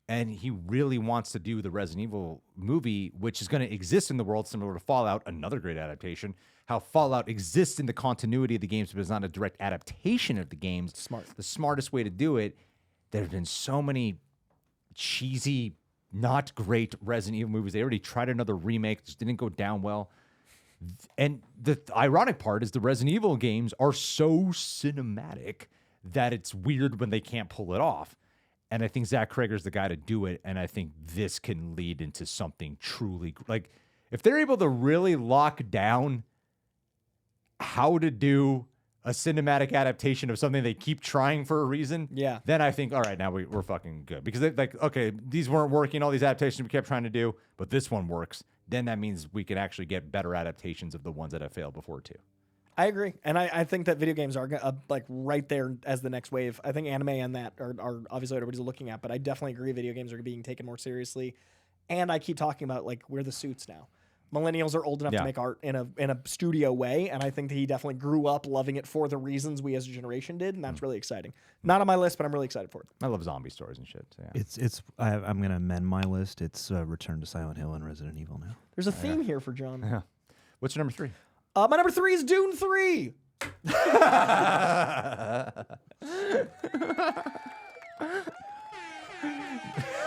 And he really wants to do the Resident Evil movie, which is going to exist in the world similar to Fallout, another great adaptation. How Fallout exists in the continuity of the games, but it's not a direct adaptation of the games. Smart. The smartest way to do it. There have been so many cheesy, not great Resident Evil movies. They already tried another remake, just didn't go down well. And the ironic part is the Resident Evil games are so cinematic that it's weird when they can't pull it off. And I think Zach Kreger's the guy to do it. And I think this can lead into something truly like if they're able to really lock down how to do a cinematic adaptation of something they keep trying for a reason, Yeah. then I think, all right, now we're fucking good. Because okay, these weren't working, all these adaptations we kept trying to do, but this one works. Then that means we can actually get better adaptations of the ones that have failed before too. I agree, and I think that video games are like right there as the next wave. I think anime and that are obviously what everybody's looking at, but I definitely agree video games are being taken more seriously. And I keep talking about like we're the suits now. Millennials are old enough to make art in a studio way, and I think that he definitely grew up loving it for the reasons we as a generation did, and that's really exciting. Not on my list, but I'm really excited for it. I love zombie stories and shit. So yeah. I'm gonna amend my list. It's Return to Silent Hill and Resident Evil now. There's a theme here for John. Yeah. What's your number 3? My number 3 is Dune 3.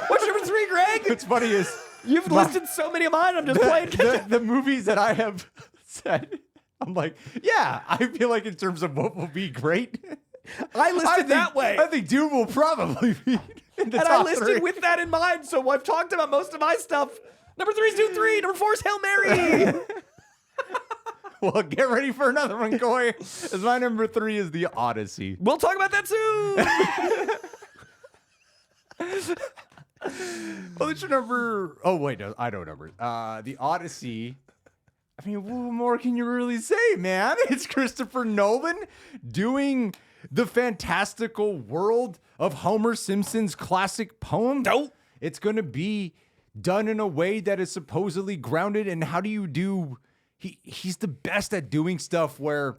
What's number 3, Greg? What's funny is You've listed so many of mine. I'm just playing catch up. the movies that I have said, I'm like, yeah, I feel like in terms of what will be great, I listed that way. I think Dune will probably be in the And top I listed 3. with that in mind, so I've talked about most of my stuff. Number 3 is Dune 3. Number 4 is Hail Mary. Well, get ready for another one, Coy. As my number 3 is The Odyssey. We'll talk about that soon. Well, it's your number. Oh, wait, no, I know numbers. The Odyssey. I mean, what more can you really say, man? It's Christopher Nolan doing the fantastical world of Homer Simpson's classic poem. Nope. It's going to be done in a way that is supposedly grounded. And how do you do? He's the best at doing stuff where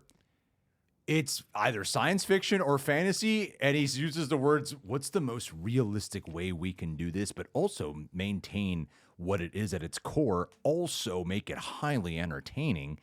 it's either science fiction or fantasy, and he uses the words, what's the most realistic way we can do this, but also maintain what it is at its core, also make it highly entertaining.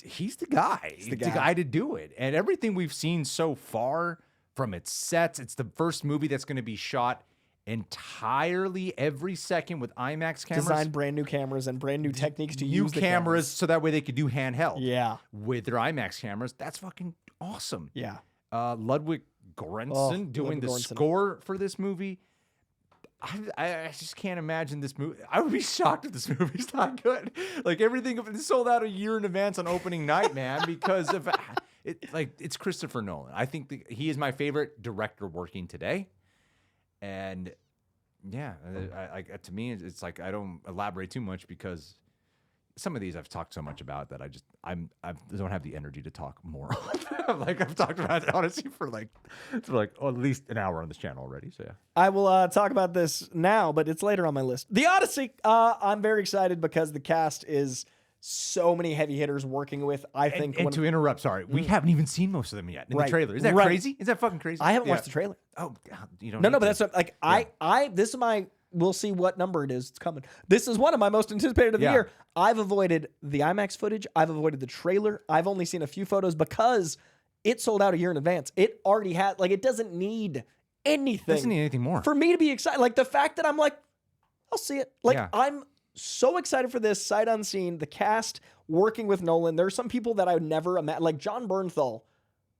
He's the guy. He's the guy to do it. And everything we've seen so far from its sets, it's the first movie that's going to be shot entirely every second with IMAX cameras. Designed brand new cameras and brand new techniques to use the cameras so that way they could do handheld. Yeah. With their IMAX cameras. That's fucking awesome. Yeah. Ludwig Göransson doing the score for this movie. I just can't imagine this movie. I would be shocked if this movie's not good. Like everything sold out a year in advance on opening night, man, because of it. Like it's Christopher Nolan. I think he is my favorite director working today. And yeah, to me, it's like I don't elaborate too much because some of these I've talked so much about that I don't have the energy to talk more. Like I've talked about it honestly for at least an hour on this channel already. So yeah, I will talk about this now, but it's later on my list. The Odyssey. I'm very excited because the cast is so many heavy hitters working with. I think. And to interrupt, sorry, we haven't even seen most of them yet in the trailer. Is that crazy? Is that fucking crazy? I haven't watched the trailer. Oh, you don't. No, but that's like this is my. We'll see what number it is. It's coming. This is one of my most anticipated of the year. I've avoided the IMAX footage. I've avoided the trailer. I've only seen a few photos because it sold out a year in advance. It already had, like, it doesn't need anything. Doesn't need anything more. For me to be excited. Like, the fact that I'm like, I'll see it. Like, I'm so excited for this, sight unseen. The cast working with Nolan. There are some people that I would never imagine. Like, John Bernthal.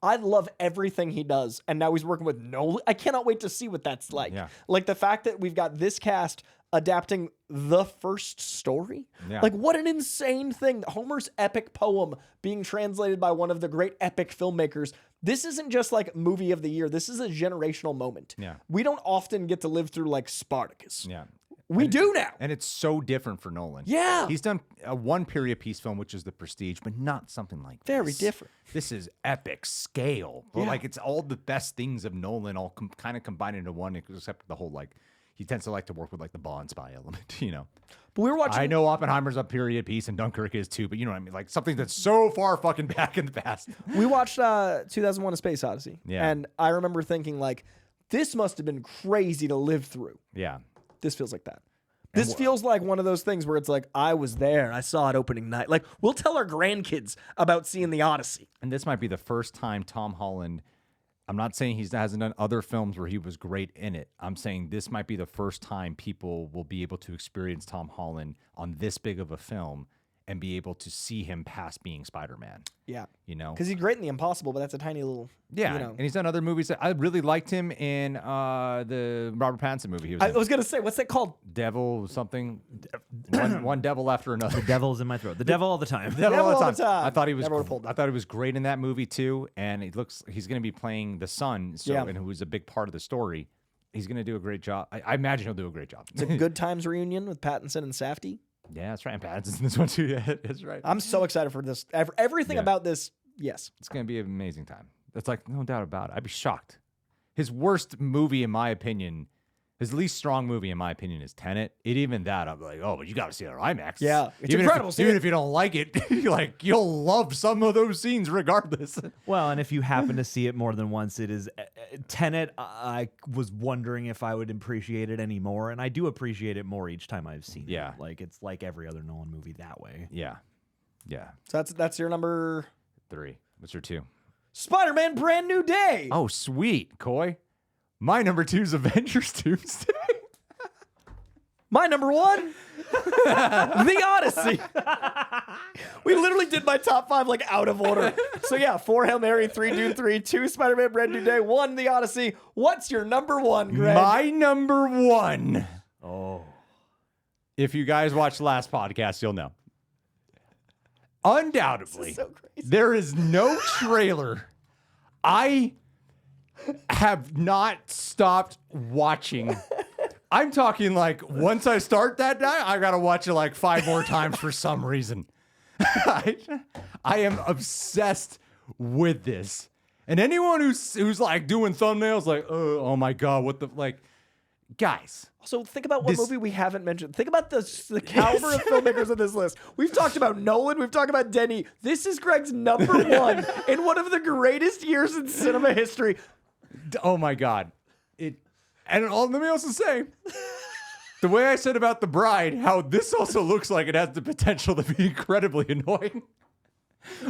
I love everything he does, and now he's working with Nolan. I cannot wait to see what that's like. Yeah. Like the fact that we've got this cast adapting the first story. Yeah. Like what an insane thing. Homer's epic poem being translated by one of the great epic filmmakers. This isn't just like movie of the year. This is a generational moment. Yeah. We don't often get to live through like Spartacus. Yeah. We do now. And it's so different for Nolan. Yeah. He's done one period piece film, which is The Prestige, but not something like this. Very different. This is epic scale. But like it's all the best things of Nolan all kind of combined into one, except the whole like, he tends to like to work with like the Bond spy element, you know. But we were watching. I know Oppenheimer's a period piece and Dunkirk is too, but you know what I mean? Like something that's so far fucking back in the past. We watched 2001: A Space Odyssey. Yeah. And I remember thinking like, this must have been crazy to live through. Yeah. This feels like that. This feels like one of those things where it's like, I was there. I saw it opening night. Like, we'll tell our grandkids about seeing the Odyssey. And this might be the first time Tom Holland, I'm not saying he hasn't done other films where he was great in it. I'm saying this might be the first time people will be able to experience Tom Holland on this big of a film and be able to see him past being Spider-Man. Yeah. You know? Because he's great in The Impossible, but that's a tiny little, Yeah, you know. and he's done other movies. I really liked him in the Robert Pattinson movie. He was I in was going to say, what's that called? Devil something. one devil after another. The devil's in my throat. The devil all the time. Devil all the time. I thought he was. Never would've pulled that. I thought he was great in that movie too. And he's going to be playing the son, and who's a big part of the story. He's going to do a great job. I imagine he'll do a great job. It's a Good Times reunion with Pattinson and Safdie. Yeah, that's right. And Pattinson's in this one too. Yeah, that's right. I'm so excited for this. Everything Yeah. about this, yes. It's gonna be an amazing time. That's like no doubt about it. I'd be shocked. His worst movie, in my opinion, his least strong movie, in my opinion, is Tenet. Even that, I'm like, oh, but you got to see it on IMAX. Yeah, it's even incredible. See even it. if you don't like it, like you'll love some of those scenes regardless. Well, and if you happen to see it more than once, it is Tenet. I was wondering if I would appreciate it any more, and I do appreciate it more each time I've seen Yeah. it. Like it's like every other Nolan movie that way. Yeah, yeah. So that's your number. 3. What's your 2? Spider-Man: Brand New Day. Oh, sweet, Coy. My number 2 is Avengers Doomsday. My number 1, The Odyssey. We literally did my top 5 like out of order. So yeah, 4 Hail Mary, 3 Dune 3, 2 Spider-Man: Brand New Day, 1 The Odyssey. What's your number 1, Greg? My number 1. Oh, If you guys watched the last podcast, you'll know. Undoubtedly, so crazy. there is no trailer I have not stopped watching. I'm talking like once I start that night, I gotta watch it like 5 more times for some reason. I am obsessed with this. And anyone who's like doing thumbnails like, oh my God, what the, like, guys. So think about what This- movie we haven't mentioned. Think about the caliber of filmmakers on this list. We've talked about Nolan. We've talked about Denny. This is Greg's number 1 in one of the greatest years in cinema history. Oh my God. Let me also say, the way I said about The Bride, how this also looks like it has the potential to be incredibly annoying.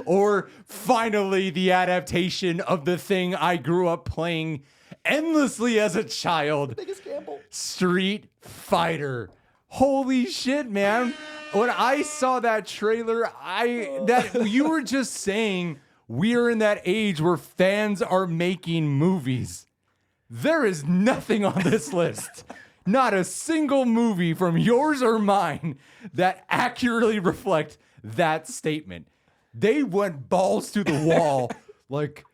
Or finally, the adaptation of the thing I grew up playing endlessly as a child, Biggest gamble. Street Fighter. Holy shit, man. When I saw that trailer, you were just saying we are in that age where fans are making movies. There is nothing on this list, not a single movie from yours or mine that accurately reflect that statement. They went balls to the wall, like,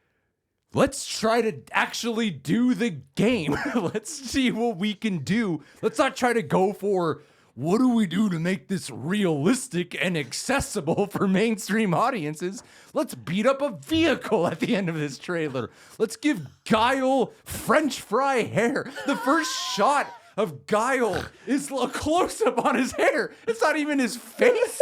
let's try to actually do the game. Let's see what we can do. Let's not try to go for what do we do to make this realistic and accessible for mainstream audiences? Let's beat up a vehicle at the end of this trailer. Let's give Guile French fry hair. The first shot of Guile is a close-up on his hair. It's not even his face.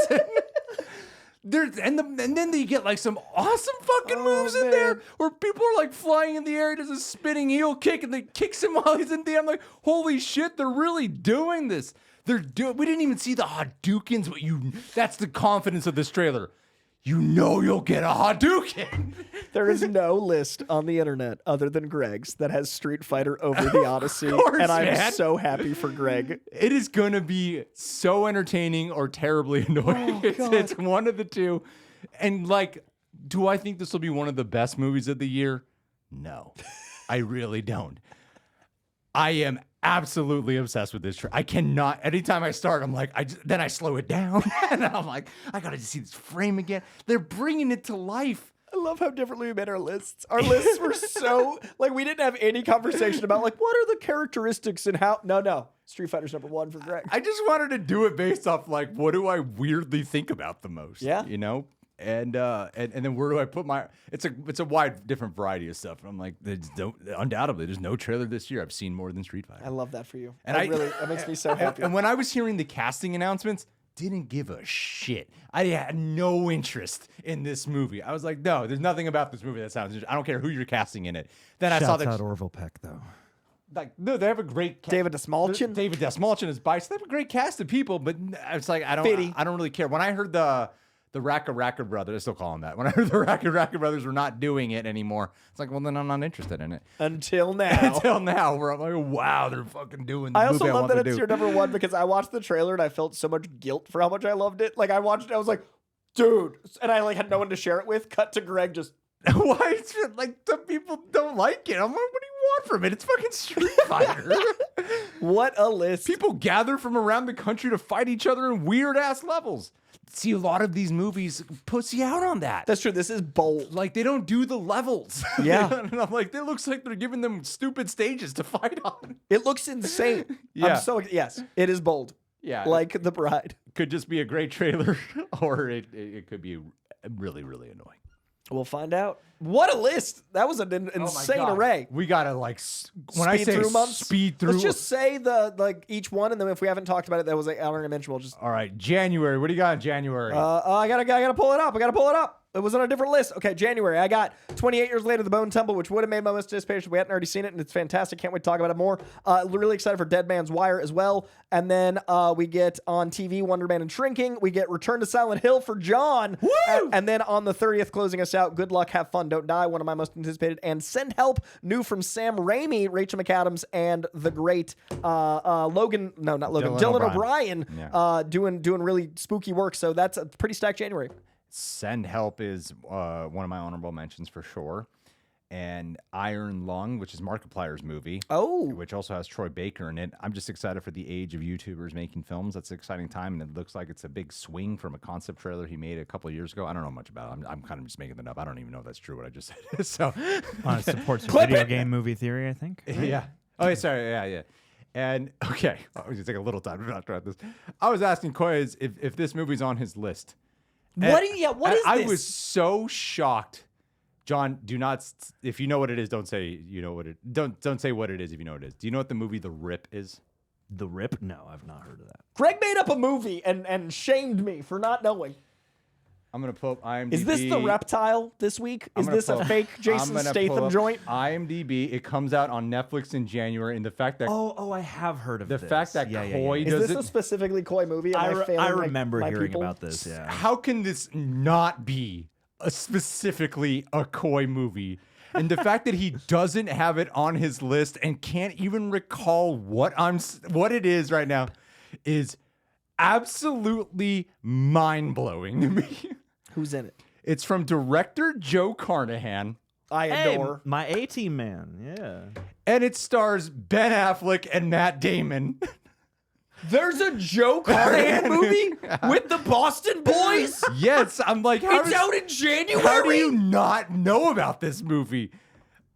And then you get like some awesome fucking moves in there where people are like flying in the air. He does a spinning heel kick and then kicks him while he's in the air. I'm like, holy shit, they're really doing this. We didn't even see the Hadoukens, but that's the confidence of this trailer. You know you'll get a Hadouken. There is no list on the internet other than Greg's that has Street Fighter over the Odyssey. course, And I'm man. so happy for Greg. It is going to be so entertaining or terribly annoying. It's one of the two. And like, do I think this will be one of the best movies of the year? No, I really don't. I am absolutely obsessed with this. I cannot. Anytime I start, I'm like, then I slow it down, and I'm like, I gotta see this frame again. They're bringing it to life. I love how differently we made our lists. Our lists were so, like, we didn't have any conversation about, like, what are the characteristics and how. No. Street Fighter's number 1 for Greg. I just wanted to do it based off like, what do I weirdly think about the most? Yeah. you know. And then where do I put my? It's a wide different variety of stuff. I'm like, undoubtedly, there's no trailer this year I've seen more than Street Fighter. I love that for you. And That makes me so happy. And when I was hearing the casting announcements, didn't give a shit. I had no interest in this movie. I was like, no, there's nothing about this movie that sounds interesting. I don't care who you're casting in it. Then I saw shouts that, out Orville Peck though. like, no, they have a great David Desmalchin? David Desmalchin is biased. They have a great cast of people, but it's like I Fitty. don't really care. When I heard the Racka Brothers, I still call them that. When I heard the Racka Brothers were not doing it anymore, it's like, well, then I'm not interested in it. Until now. Until now, where I'm like, wow, they're fucking doing the I movie also love want that to it's do. your number 1 because I watched the trailer and I felt so much guilt for how much I loved it. Like, I watched it, I was like, dude. And I, like, had no one to share it with. Cut to Greg just, Why is it like some people don't like it? I'm like, what do you want from it? It's fucking Street Fighter. what a list. People gather from around the country to fight each other in weird ass levels. See, a lot of these movies pussy out on that. That's true. This is bold. Like, they don't do the levels. Yeah. And I'm like, it looks like they're giving them stupid stages to fight on. It looks insane. Yeah. Yes, it is bold. Yeah. Like The Bride. could just be a great trailer, or it could be really, really annoying. We'll find out. What a list! That was an insane array. We gotta when I Speed say through months? speed through. Let's just say each one, and then if we haven't talked about it, that was like honorable mention. We'll just. All right, January. What do you got in January? I gotta pull it up. It was on a different list. Okay, January. I got 28 Years Later, The Bone Temple, which would have made my most anticipation. We hadn't already seen it, and it's fantastic. Can't wait to talk about it more. Really excited for Dead Man's Wire as well. And then we get on TV Wonder Man and Shrinking. We get Return to Silent Hill for John. Woo! And then on the 30th, closing us out, Good Luck, Have Fun, Don't Die, one of my most anticipated. And Send Help, new from Sam Raimi, Rachel McAdams, and the great Dylan O'Brien, doing really spooky work. So that's a pretty stacked January. Send Help is one of my honorable mentions for sure. And Iron Lung, which is Markiplier's movie. Oh. Which also has Troy Baker in it. I'm just excited for the age of YouTubers making films. That's an exciting time. And it looks like it's a big swing from a concept trailer he made a couple of years ago. I don't know much about it. I'm kind of just making that up. I don't even know if that's true what I just said. So It supports video game movie theory, I think. yeah. Oh, sorry. Yeah. And okay, I'm going to take a little time to talk about this. I was asking Koyes if this movie's on his list. What is this? I was so shocked. John, do not. If you know what it is, don't say you know what it. Don't say what it is if you know what it is. Do you know what the movie The Rip is? The Rip? No, I've not heard of that. Greg made up a movie and shamed me for not knowing. I'm gonna pull up IMDb. Is this the reptile this week? Is this a fake Jason Statham joint? IMDb. It comes out on Netflix in January, and the fact that I have heard of the this. fact that Coy Is does this it. a specifically Coy movie? Am failing I remember my hearing people? about this. Yeah. How can this not be specifically a Coy movie? And the fact that he doesn't have it on his list and can't even recall what it is right now is absolutely mind-blowing to me. Who's in it? It's from director Joe Carnahan, I adore. My A-Team man. Yeah. and it stars Ben Affleck and Matt Damon. There's a Joe Carnahan movie with the Boston Boys? Yes, I'm like, It's out in January? how do you not know about this movie?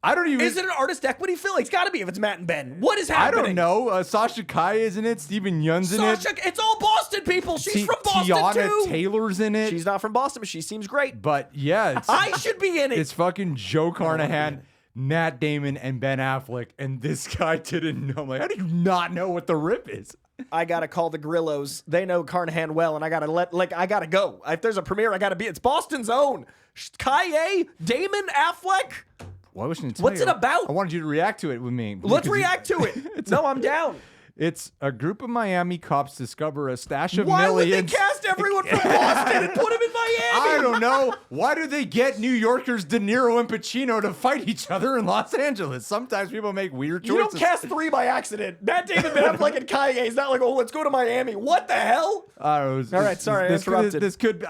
I don't even. Is it an artist equity film? It's got to be if it's Matt and Ben. What is I happening? don't know. Sasha Kai is in it. Stephen Yeun's in it. It's all Boston people. She's from Boston Tiana too. Taylor's in it. She's not from Boston, but she seems great. But yeah, it's, I should be in it. it's fucking Joe Carnahan, Matt Damon, and Ben Affleck, and this guy didn't know. I'm like, how do you not know what The Rip is? I gotta call the Grillos. They know Carnahan well, and I gotta go. If there's a premiere, I gotta be. It's Boston's own. Kaye, Damon, Affleck. Why was she What's it about? I wanted you to react to it with me. Let's because react to it. No, I'm down. It's a group of Miami cops discover a stash of Why would they millions. cast everyone from Boston and put them in Miami? I don't know. Why do they get New Yorkers De Niro and Pacino to fight each other in Los Angeles? Sometimes people make weird choices. You don't cast three by accident. Matt Damon, Ben Affleck, and Kaye is not like, oh, let's go to Miami. What the hell? I don't know. All right, sorry, I interrupted. This could.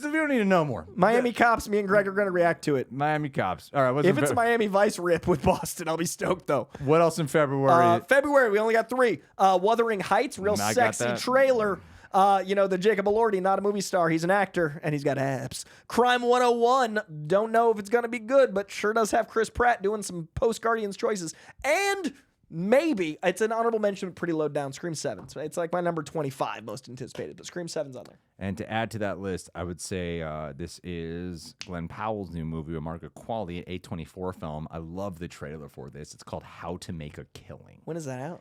We don't need to know more. Miami cops. Me and Greg are gonna react to it. Miami cops. All right. What's If in it's a Fe- Miami Vice rip with Boston, I'll be stoked though. what else in February? February, we only got three. Wuthering Heights, real I got sexy that. trailer. The Jacob Elordi, not a movie star. He's an actor, and he's got abs. Crime 101. Don't know if it's going to be good, but sure does have Chris Pratt doing some post-Guardians choices. And maybe, it's an honorable mention, pretty low down, Scream 7. So it's like my number 25 most anticipated, but Scream 7's on there. And to add to that list, I would say this is Glenn Powell's new movie with Margaret Qualley, an A24 film. I love the trailer for this. It's called How to Make a Killing. When is that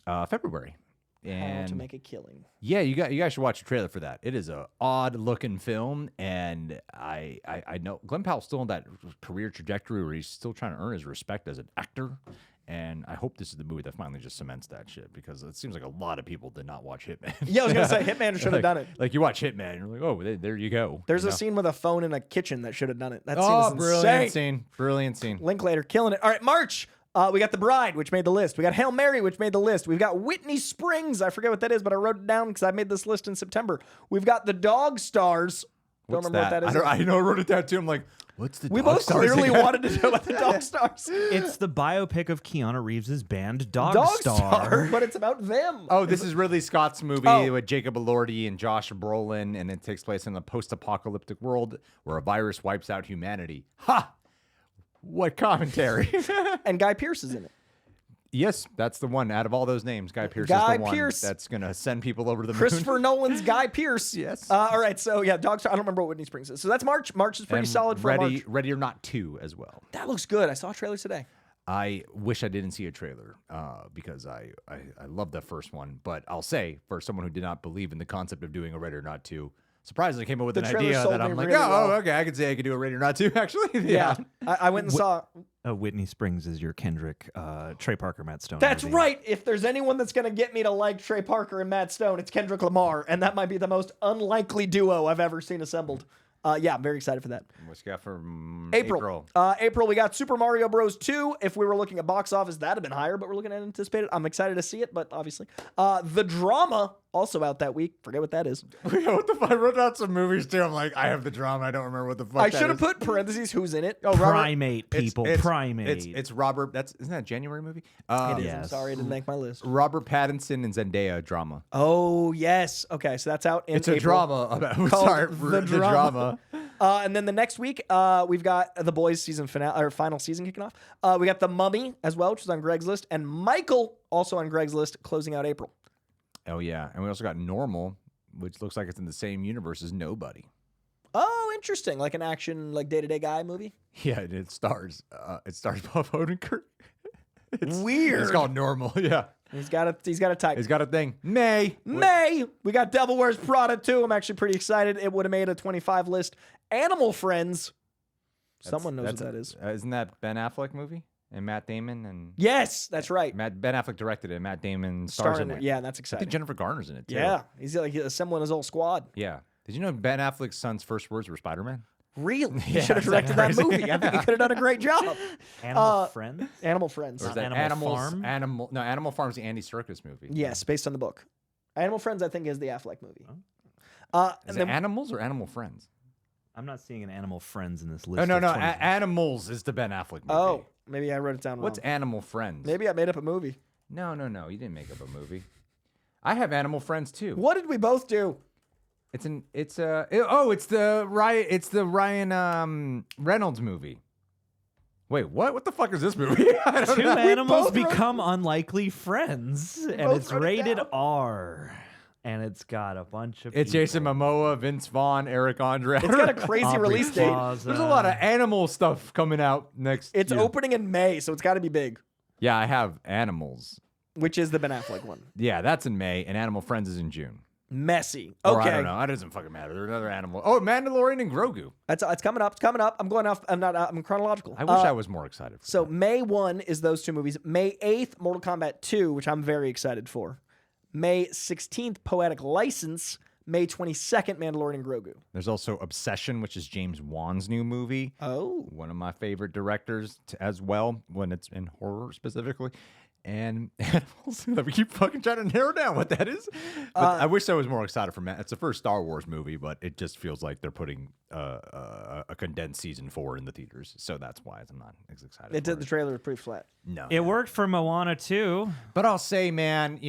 out? February. And How to Make a Killing. yeah, you guys should watch the trailer for that. It is a odd looking film, and I know Glenn Powell's still on that career trajectory where he's still trying to earn his respect as an actor. And I hope this is the movie that finally just cements that shit, because it seems like a lot of people did not watch Hitman. Yeah, I was going to say, Hitman should have done it. Like you watch Hitman, and you're like, oh, there you go. There's you a know? scene with a phone in a kitchen that should have done it. That Oh, scene is brilliant insane. scene. Brilliant scene. Linklater killing it. All right, March. We got The Bride, which made the list. We got Hail Mary, which made the list. We've got Whitney Springs. I forget what that is, but I wrote it down because I made this list in September. We've got The Dog Stars. Don't remember what that is. I know I wrote it down too. I'm like, what's the We Dog both Stars clearly again? wanted to know about The Dog Stars. It's the biopic of Keanu Reeves' band Dog, Dog Star. Star, but it's about them. Oh, this is Ridley Scott's movie Oh. with Jacob Elordi and Josh Brolin, and it takes place in a post-apocalyptic world where a virus wipes out humanity. Ha! What commentary? And Guy Pearce is in it. Yes, that's the one. Out of all those names, Guy Pearce Guy is the one Pearce. that's gonna send people over to the moon. Christopher Nolan's Guy Pearce. Yes. All right. So yeah, Dog Star. I don't remember what Whitney Springs is. So that's March. March is pretty And solid for Ready, March. Ready or Not 2 as well. That looks good. I saw a trailer today. I wish I didn't see a trailer because I love the first one. But I'll say, for someone who did not believe in the concept of doing a Ready or Not 2, surprisingly came up with The an trailer idea sold that I'm me like, really well. okay, I could say I could do a Ready or Not 2, actually. Yeah. I went and saw. Whitney Springs is your Kendrick, Trey Parker, Matt Stone. That's movie. right. If there's anyone that's going to get me to like Trey Parker and Matt Stone, it's Kendrick Lamar. And that might be the most unlikely duo I've ever seen assembled. Yeah, I'm very excited for that. What's got for April. April, we got Super Mario Bros. 2. If we were looking at box office, that'd have been higher, but we're looking at anticipated. I'm excited to see it, but obviously. The Drama, also out that week. Forget what that is. What the fuck? I wrote down some movies too. I'm like, I have the drama. I don't remember what the fuck. I should have put parentheses who's in it. Oh, Robert- Primate people, primate. It's Robert. Isn't that a January movie? It is. Yes. I'm sorry, I didn't make my list. Robert Pattinson and Zendaya drama. Oh, yes. Okay, so that's out in It's a April. drama about Called the drama. And then the next week, we've got The Boys season finale or final season kicking off. We got The Mummy as well, which is on Greg's list, and Michael also on Greg's list, closing out April. Oh yeah, and we also got Normal, which looks like it's in the same universe as Nobody. Oh, interesting, like an action, like day-to-day guy movie. Yeah, and it stars Bob Odenkirk. Weird. It's called Normal. Yeah, He's got a type. he's got a thing. May. We got Devil Wears Prada too. I'm actually pretty excited. It would have made a 25 list. Animal Friends. Someone knows what that is. Isn't that Ben Affleck movie and Matt Damon and Yes, that's right. Ben Affleck directed it. And Matt Damon stars in it. Yeah, that's I think exciting. Jennifer Garner's in it too. Yeah, he's like assembling his whole squad. Yeah. Did you know Ben Affleck's son's first words were Spider-Man? Really? He Yeah, should have isn't that directed that crazy? movie. I think he could have done a great job. Animal Friends. Animal Friends. Or is Not that Animal Farm? Animal Farm's the Andy Serkis movie. Yes, based on the book. Animal Friends, I think, is the Affleck movie. Is And it then, Animals or Animal Friends? I'm not seeing an Animal Friends in this list. Oh, no. of 20. Animals is the Ben Affleck movie. oh, maybe I wrote it down wrong. What's Animal Friends? Maybe I made up a movie. No. You didn't make up a movie. I have Animal Friends too. What did we both do? It's the Ryan Reynolds movie. Wait, what? What the fuck is this movie? I don't Two know. animals both wrote- become unlikely friends, and both it's wrote it rated down. R. And it's got a bunch of. It's Jason people. Momoa, Vince Vaughn, Eric Andre. It's got a crazy Aubrey release date. Plaza. There's a lot of animal stuff coming out next It's year. opening in May, so it's got to be big, Yeah, I have Animals. which is the Ben Affleck one. Yeah, that's in May, and Animal Friends is in June. Messy. Or Okay. I don't know. That doesn't fucking matter. There's another animal. Oh, Mandalorian and Grogu. It's coming up. It's coming up. I'm going off. I'm chronological. I wish I was more excited for So that. May 1 is those two movies. May 8th, Mortal Kombat 2, which I'm very excited for. May 16th, Poetic License. May 22nd, Mandalorian and Grogu. There's also Obsession, which is James Wan's new movie. Oh. One of my favorite directors as well, when it's in horror specifically. And Animals that we keep fucking trying to narrow down what that is. But I wish I was more excited for It's the first Star Wars movie, but it just feels like they're putting a condensed season 4 in the theaters. So that's why I'm not as excited. It for did. The trailer was pretty flat. No. It worked for Moana too. But I'll say, man,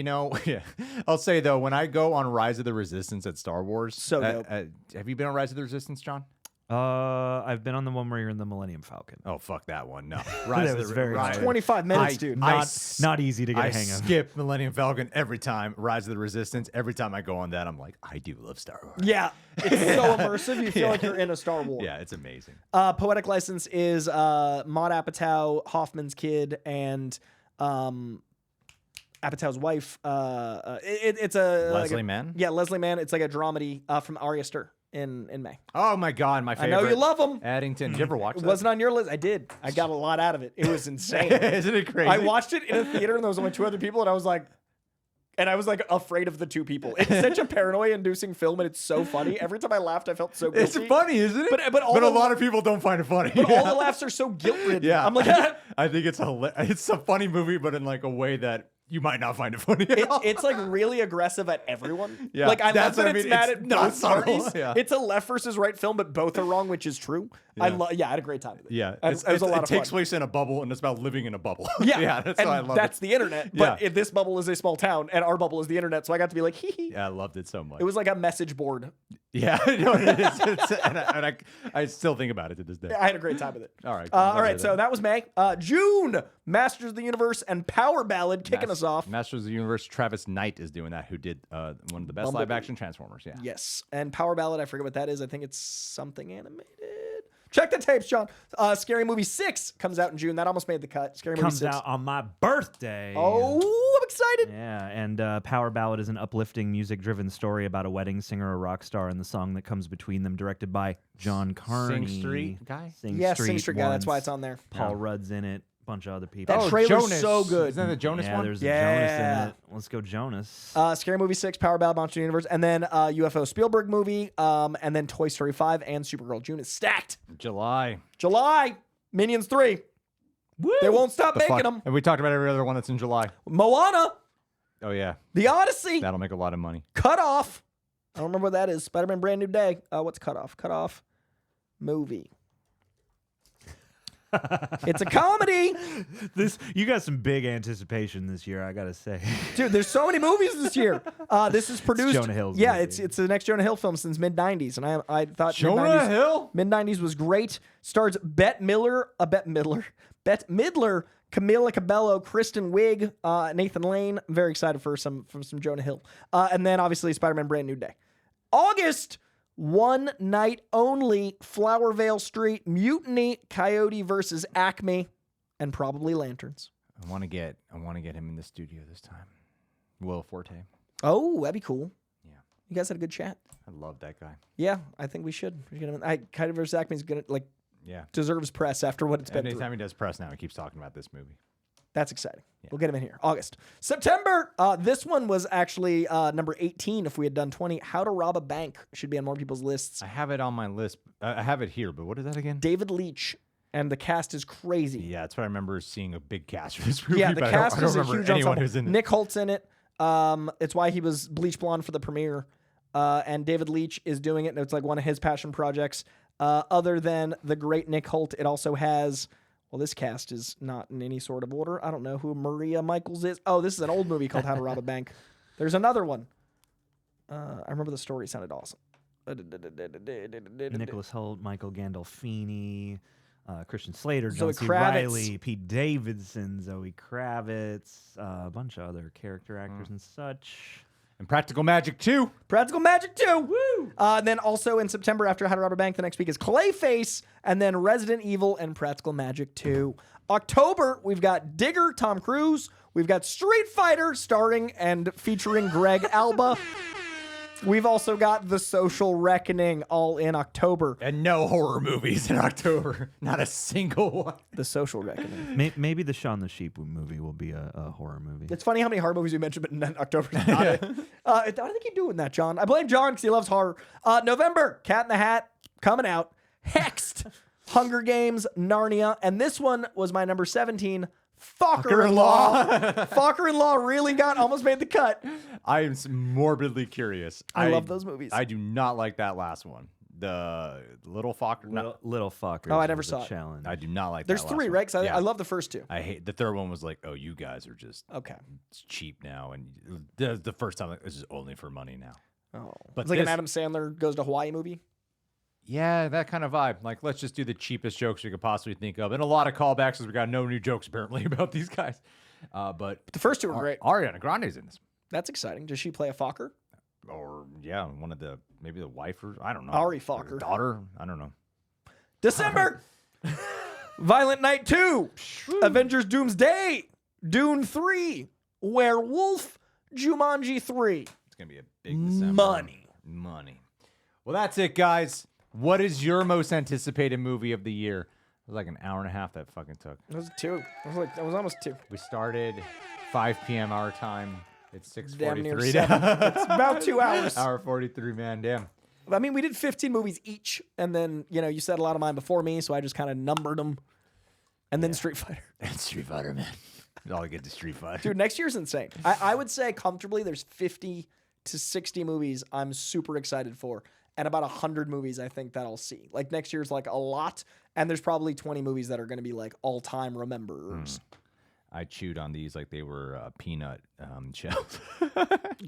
I'll say though, when I go on Rise of the Resistance at Star Wars, So dope. Have you been on Rise of the Resistance, John? I've been on the one where you're in the Millennium Falcon. Oh, fuck that one. No. That was very hard. 25 minutes, dude. Not easy to get I a hang of. skip Millennium Falcon every time. Rise of the Resistance. Every time I go on that, I'm like, I do love Star Wars. Yeah. It's so immersive. You feel like you're in a Star Wars. Yeah, it's amazing. Poetic License is Maude Apatow, Hoffman's kid, and Apatow's wife. It's a Leslie Mann? Yeah, Leslie Mann. It's like a dramedy from Ari Aster in May. Oh my God, my I favorite. know you love him. Addington. Did you ever watch It that? wasn't on your list. I did. I got a lot out of it. It was insane. Isn't it crazy? I watched it in a theater and there was only 2 other people, and I was like afraid of the 2 people. It's such a paranoia-inducing film, and it's so funny. Every time I laughed, I felt so guilty. It's funny, isn't it? But a lot of people don't find it funny. But all the laughs are so guilt-ridden. Yeah. I'm like, I think it's it's a funny movie, but in like a way that you might not find it funny at all. it's like really aggressive at everyone. Yeah, Like I love that's that what I it's mean. mad It's at not both subtle. parties. Yeah. It's a left versus right film, but both are wrong, which is true. I had a great time with it. Yeah, it was a lot it of takes fun. place in a bubble, and it's about living in a bubble. Yeah, yeah, that's and why I love that's it. the internet. But Yeah. this bubble is a small town, and our bubble is the internet. So I got to be like, hee hee. Yeah, I loved it so much. It was like a message board Yeah, no, it is. I still think about it to this day. I had a great time with it. All right. All right, so that was May. June, Masters of the Universe and Power Ballad kicking us off. Masters of the Universe. Travis Knight is doing that. Who did one of the best Bumblebee. live action Transformers? Yeah. Yes, and Power Ballad, I forget what that is. I think it's something animated. Check the tapes, John. Scary Movie 6 comes out in June. That almost made the cut. Scary Movie Comes 6. out on my birthday. Oh, I'm excited. Yeah, and Power Ballad is an uplifting, music-driven story about a wedding singer, a rock star, and the song that comes between them, directed by John Carney. Street guy? Sing Yeah, Street Sing Street guy. That's why once. it's on there. Paul Rudd's in it. Bunch of other people. That trailer's so good. Isn't that the Jonas yeah, one? there's Yeah. a Jonas in it. Let's go Jonas. Scary Movie 6, Power Ballad, Monster Universe, and then UFO Spielberg movie, and then Toy Story 5 and Supergirl. June is stacked. July. July, Minions 3. Woo! They won't stop The making fuck? them. And we talked about every other one that's in July. Moana, Oh yeah, The Odyssey, that'll make a lot of money. Cut Off. I don't remember what that is. Spider-Man Brand New Day. What's Cut Off? Cut Off movie. It's a comedy. You got some big anticipation this year, I gotta say. Dude, there's so many movies this year. This is produced. Jonah Hill's Yeah, movie. it's the next Jonah Hill film since mid '90s, and I thought Jonah Hill. mid '90s was great. Stars Bette Midler, Camila Cabello, Kristen Wiig, Nathan Lane. I'm very excited for some Jonah Hill, and then obviously Spider-Man Brand New Day. August. One night only, Flowervale Street, Mutiny, Coyote versus Acme, and probably Lanterns. I want to get him in the studio this time. Will Forte. Oh, that'd be cool. Yeah. You guys had a good chat. I love that guy. Yeah, I think we should. We should get him in. Coyote versus Acme is gonna Yeah. deserves press after what it's been through. Anytime he does press now, he keeps talking about this movie. That's exciting. We'll get him in here. August. September. This one was actually number 18 if we had done 20. How to Rob a Bank should be on more people's lists. I have it on my list. I have it here, but what is that again? David Leitch, and the cast is crazy. Yeah, that's what I remember seeing a big cast for this movie. Yeah, the but cast I don't is a remember huge anyone ensemble. who's in it. Nick Holt's in it. It's why he was Bleach Blonde for the premiere. And David Leitch is doing it, and it's like one of his passion projects. Other than the great Nick Holt, it also has... Well, this cast is not in any sort of order. I don't know who Maria Michaels is. Oh, this is an old movie called How to Rob a Bank. There's another one. I remember the story. It sounded awesome. Nicholas Hoult, Michael Gandolfini, Christian Slater, Zoe John C. Kravitz. Riley, Pete Davidson, Zoe Kravitz, a bunch of other character actors and such. And Practical Magic 2. Practical Magic 2. Woo! Then also in September, after How to Rob a Bank, the next week is Clayface, and then Resident Evil and Practical Magic 2. October, we've got Digger, Tom Cruise. We've got Street Fighter, starring and featuring Greg Alba. We've also got The Social Reckoning, all in October. And no horror movies in October. Not a single one. The Social Reckoning. Maybe the Shaun the Sheep movie will be a horror movie. It's funny how many horror movies we mentioned, but in October's not it. I think you're doing that, John. I blame John because he loves horror. November, Cat in the Hat, coming out. Hexed, Hunger Games, Narnia, and this one was my number 17, Fokker-in-Law. Fokker-in-Law really almost made the cut. I am morbidly curious. I love those movies. I do not like that last one. The Little Fokker. Little Fuckers. Oh, I never was a saw it. challenge. I do not like There's that last three, one. right? Because Yeah. I love the first two. I hate the third one. Was like, oh, you guys are just Okay. it's cheap now, and the first time like, this is only for money now. Oh. But It's like an this- Adam Sandler goes to Hawaii movie. Yeah, that kind of vibe. Like, let's just do the cheapest jokes we could possibly think of, and a lot of callbacks because we got no new jokes apparently about these guys. But The first two were great. Ariana Grande's in this, That's exciting. Does she play a Fokker? or yeah, one of the maybe the wife or I don't know, Ari or Fokker. daughter. I don't know. December. Violent Night 2. Avengers Doomsday. Dune 3. Werewolf. Jumanji 3. It's gonna be a big December. Money. Well, that's it, guys. What is your most anticipated movie of the year? It was like an hour and a half that fucking took. It was 2. It was almost 2. We started 5 p.m. our time. It's Damn near 6:43 7. now. It's about 2 hours. Hour 43, man. Damn. I mean, we did 15 movies each, and then, you said a lot of mine before me, so I just kind of numbered them. And then Street Fighter. And Street Fighter, man. I'll get to Street Fighter. Dude, next year's insane. I would say comfortably there's 50 to 60 movies I'm super excited for, and about 100 movies I think that I'll see. Like, next year's like a lot, and there's probably 20 movies that are going to be like all-time remembers. I chewed on these like they were peanut shells.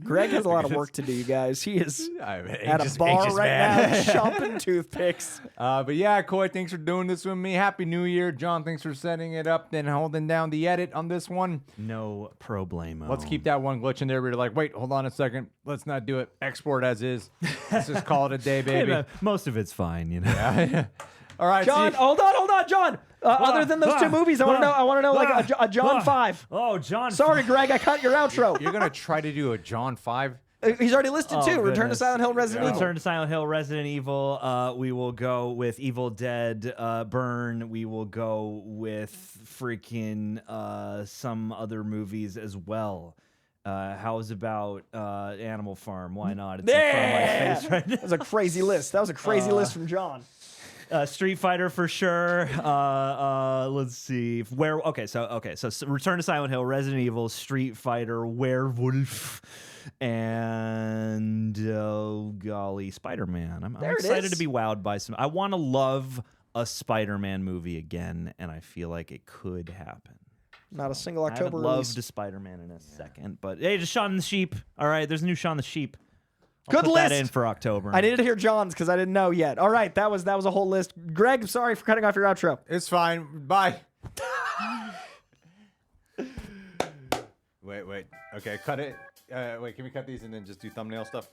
Greg has a lot of work to do, you guys. He is I'm at a anxious- bar anxious right man. now chomping toothpicks. But yeah, Coy, thanks for doing this with me. Happy New Year. John, thanks for setting it up and holding down the edit on this one. No problemo. Let's keep that one glitch in there where you're like, wait, hold on a second. Let's not do it. Export as is. Let's just call it a day, baby. Most of it's fine, you know. All right, John, see- hold on, John. Other than those two movies, I want to know like a John 5. Oh, John. Sorry, Greg, I cut your outro. you're going to try to do a John 5? He's already listed Oh, too. Return to goodness. Silent Hill, Resident Evil. Return to Silent Hill, Resident Evil. We will go with Evil Dead, Burn. We will go with freaking some other movies as well. How's about Animal Farm? Why not? It's in front of my face right now. That was a crazy list. That was a crazy list from John. Street Fighter for sure. Let's see. So Return to Silent Hill, Resident Evil, Street Fighter, Werewolf, and oh golly, Spider-Man. I'm There it excited is. to be wowed by some. I want to love a Spider-Man movie again, and I feel like it could happen. Not a single I haven't October loved release. a Spider-Man in a second, but hey, just Shaun the Sheep. All right, there's a new Shaun the Sheep. I'll Good put list. that in for October. I needed to hear John's because I didn't know yet. All right, that was a whole list. Greg, sorry for cutting off your outro. It's fine. Bye. wait. Okay, cut it. Wait, can we cut these and then just do thumbnail stuff?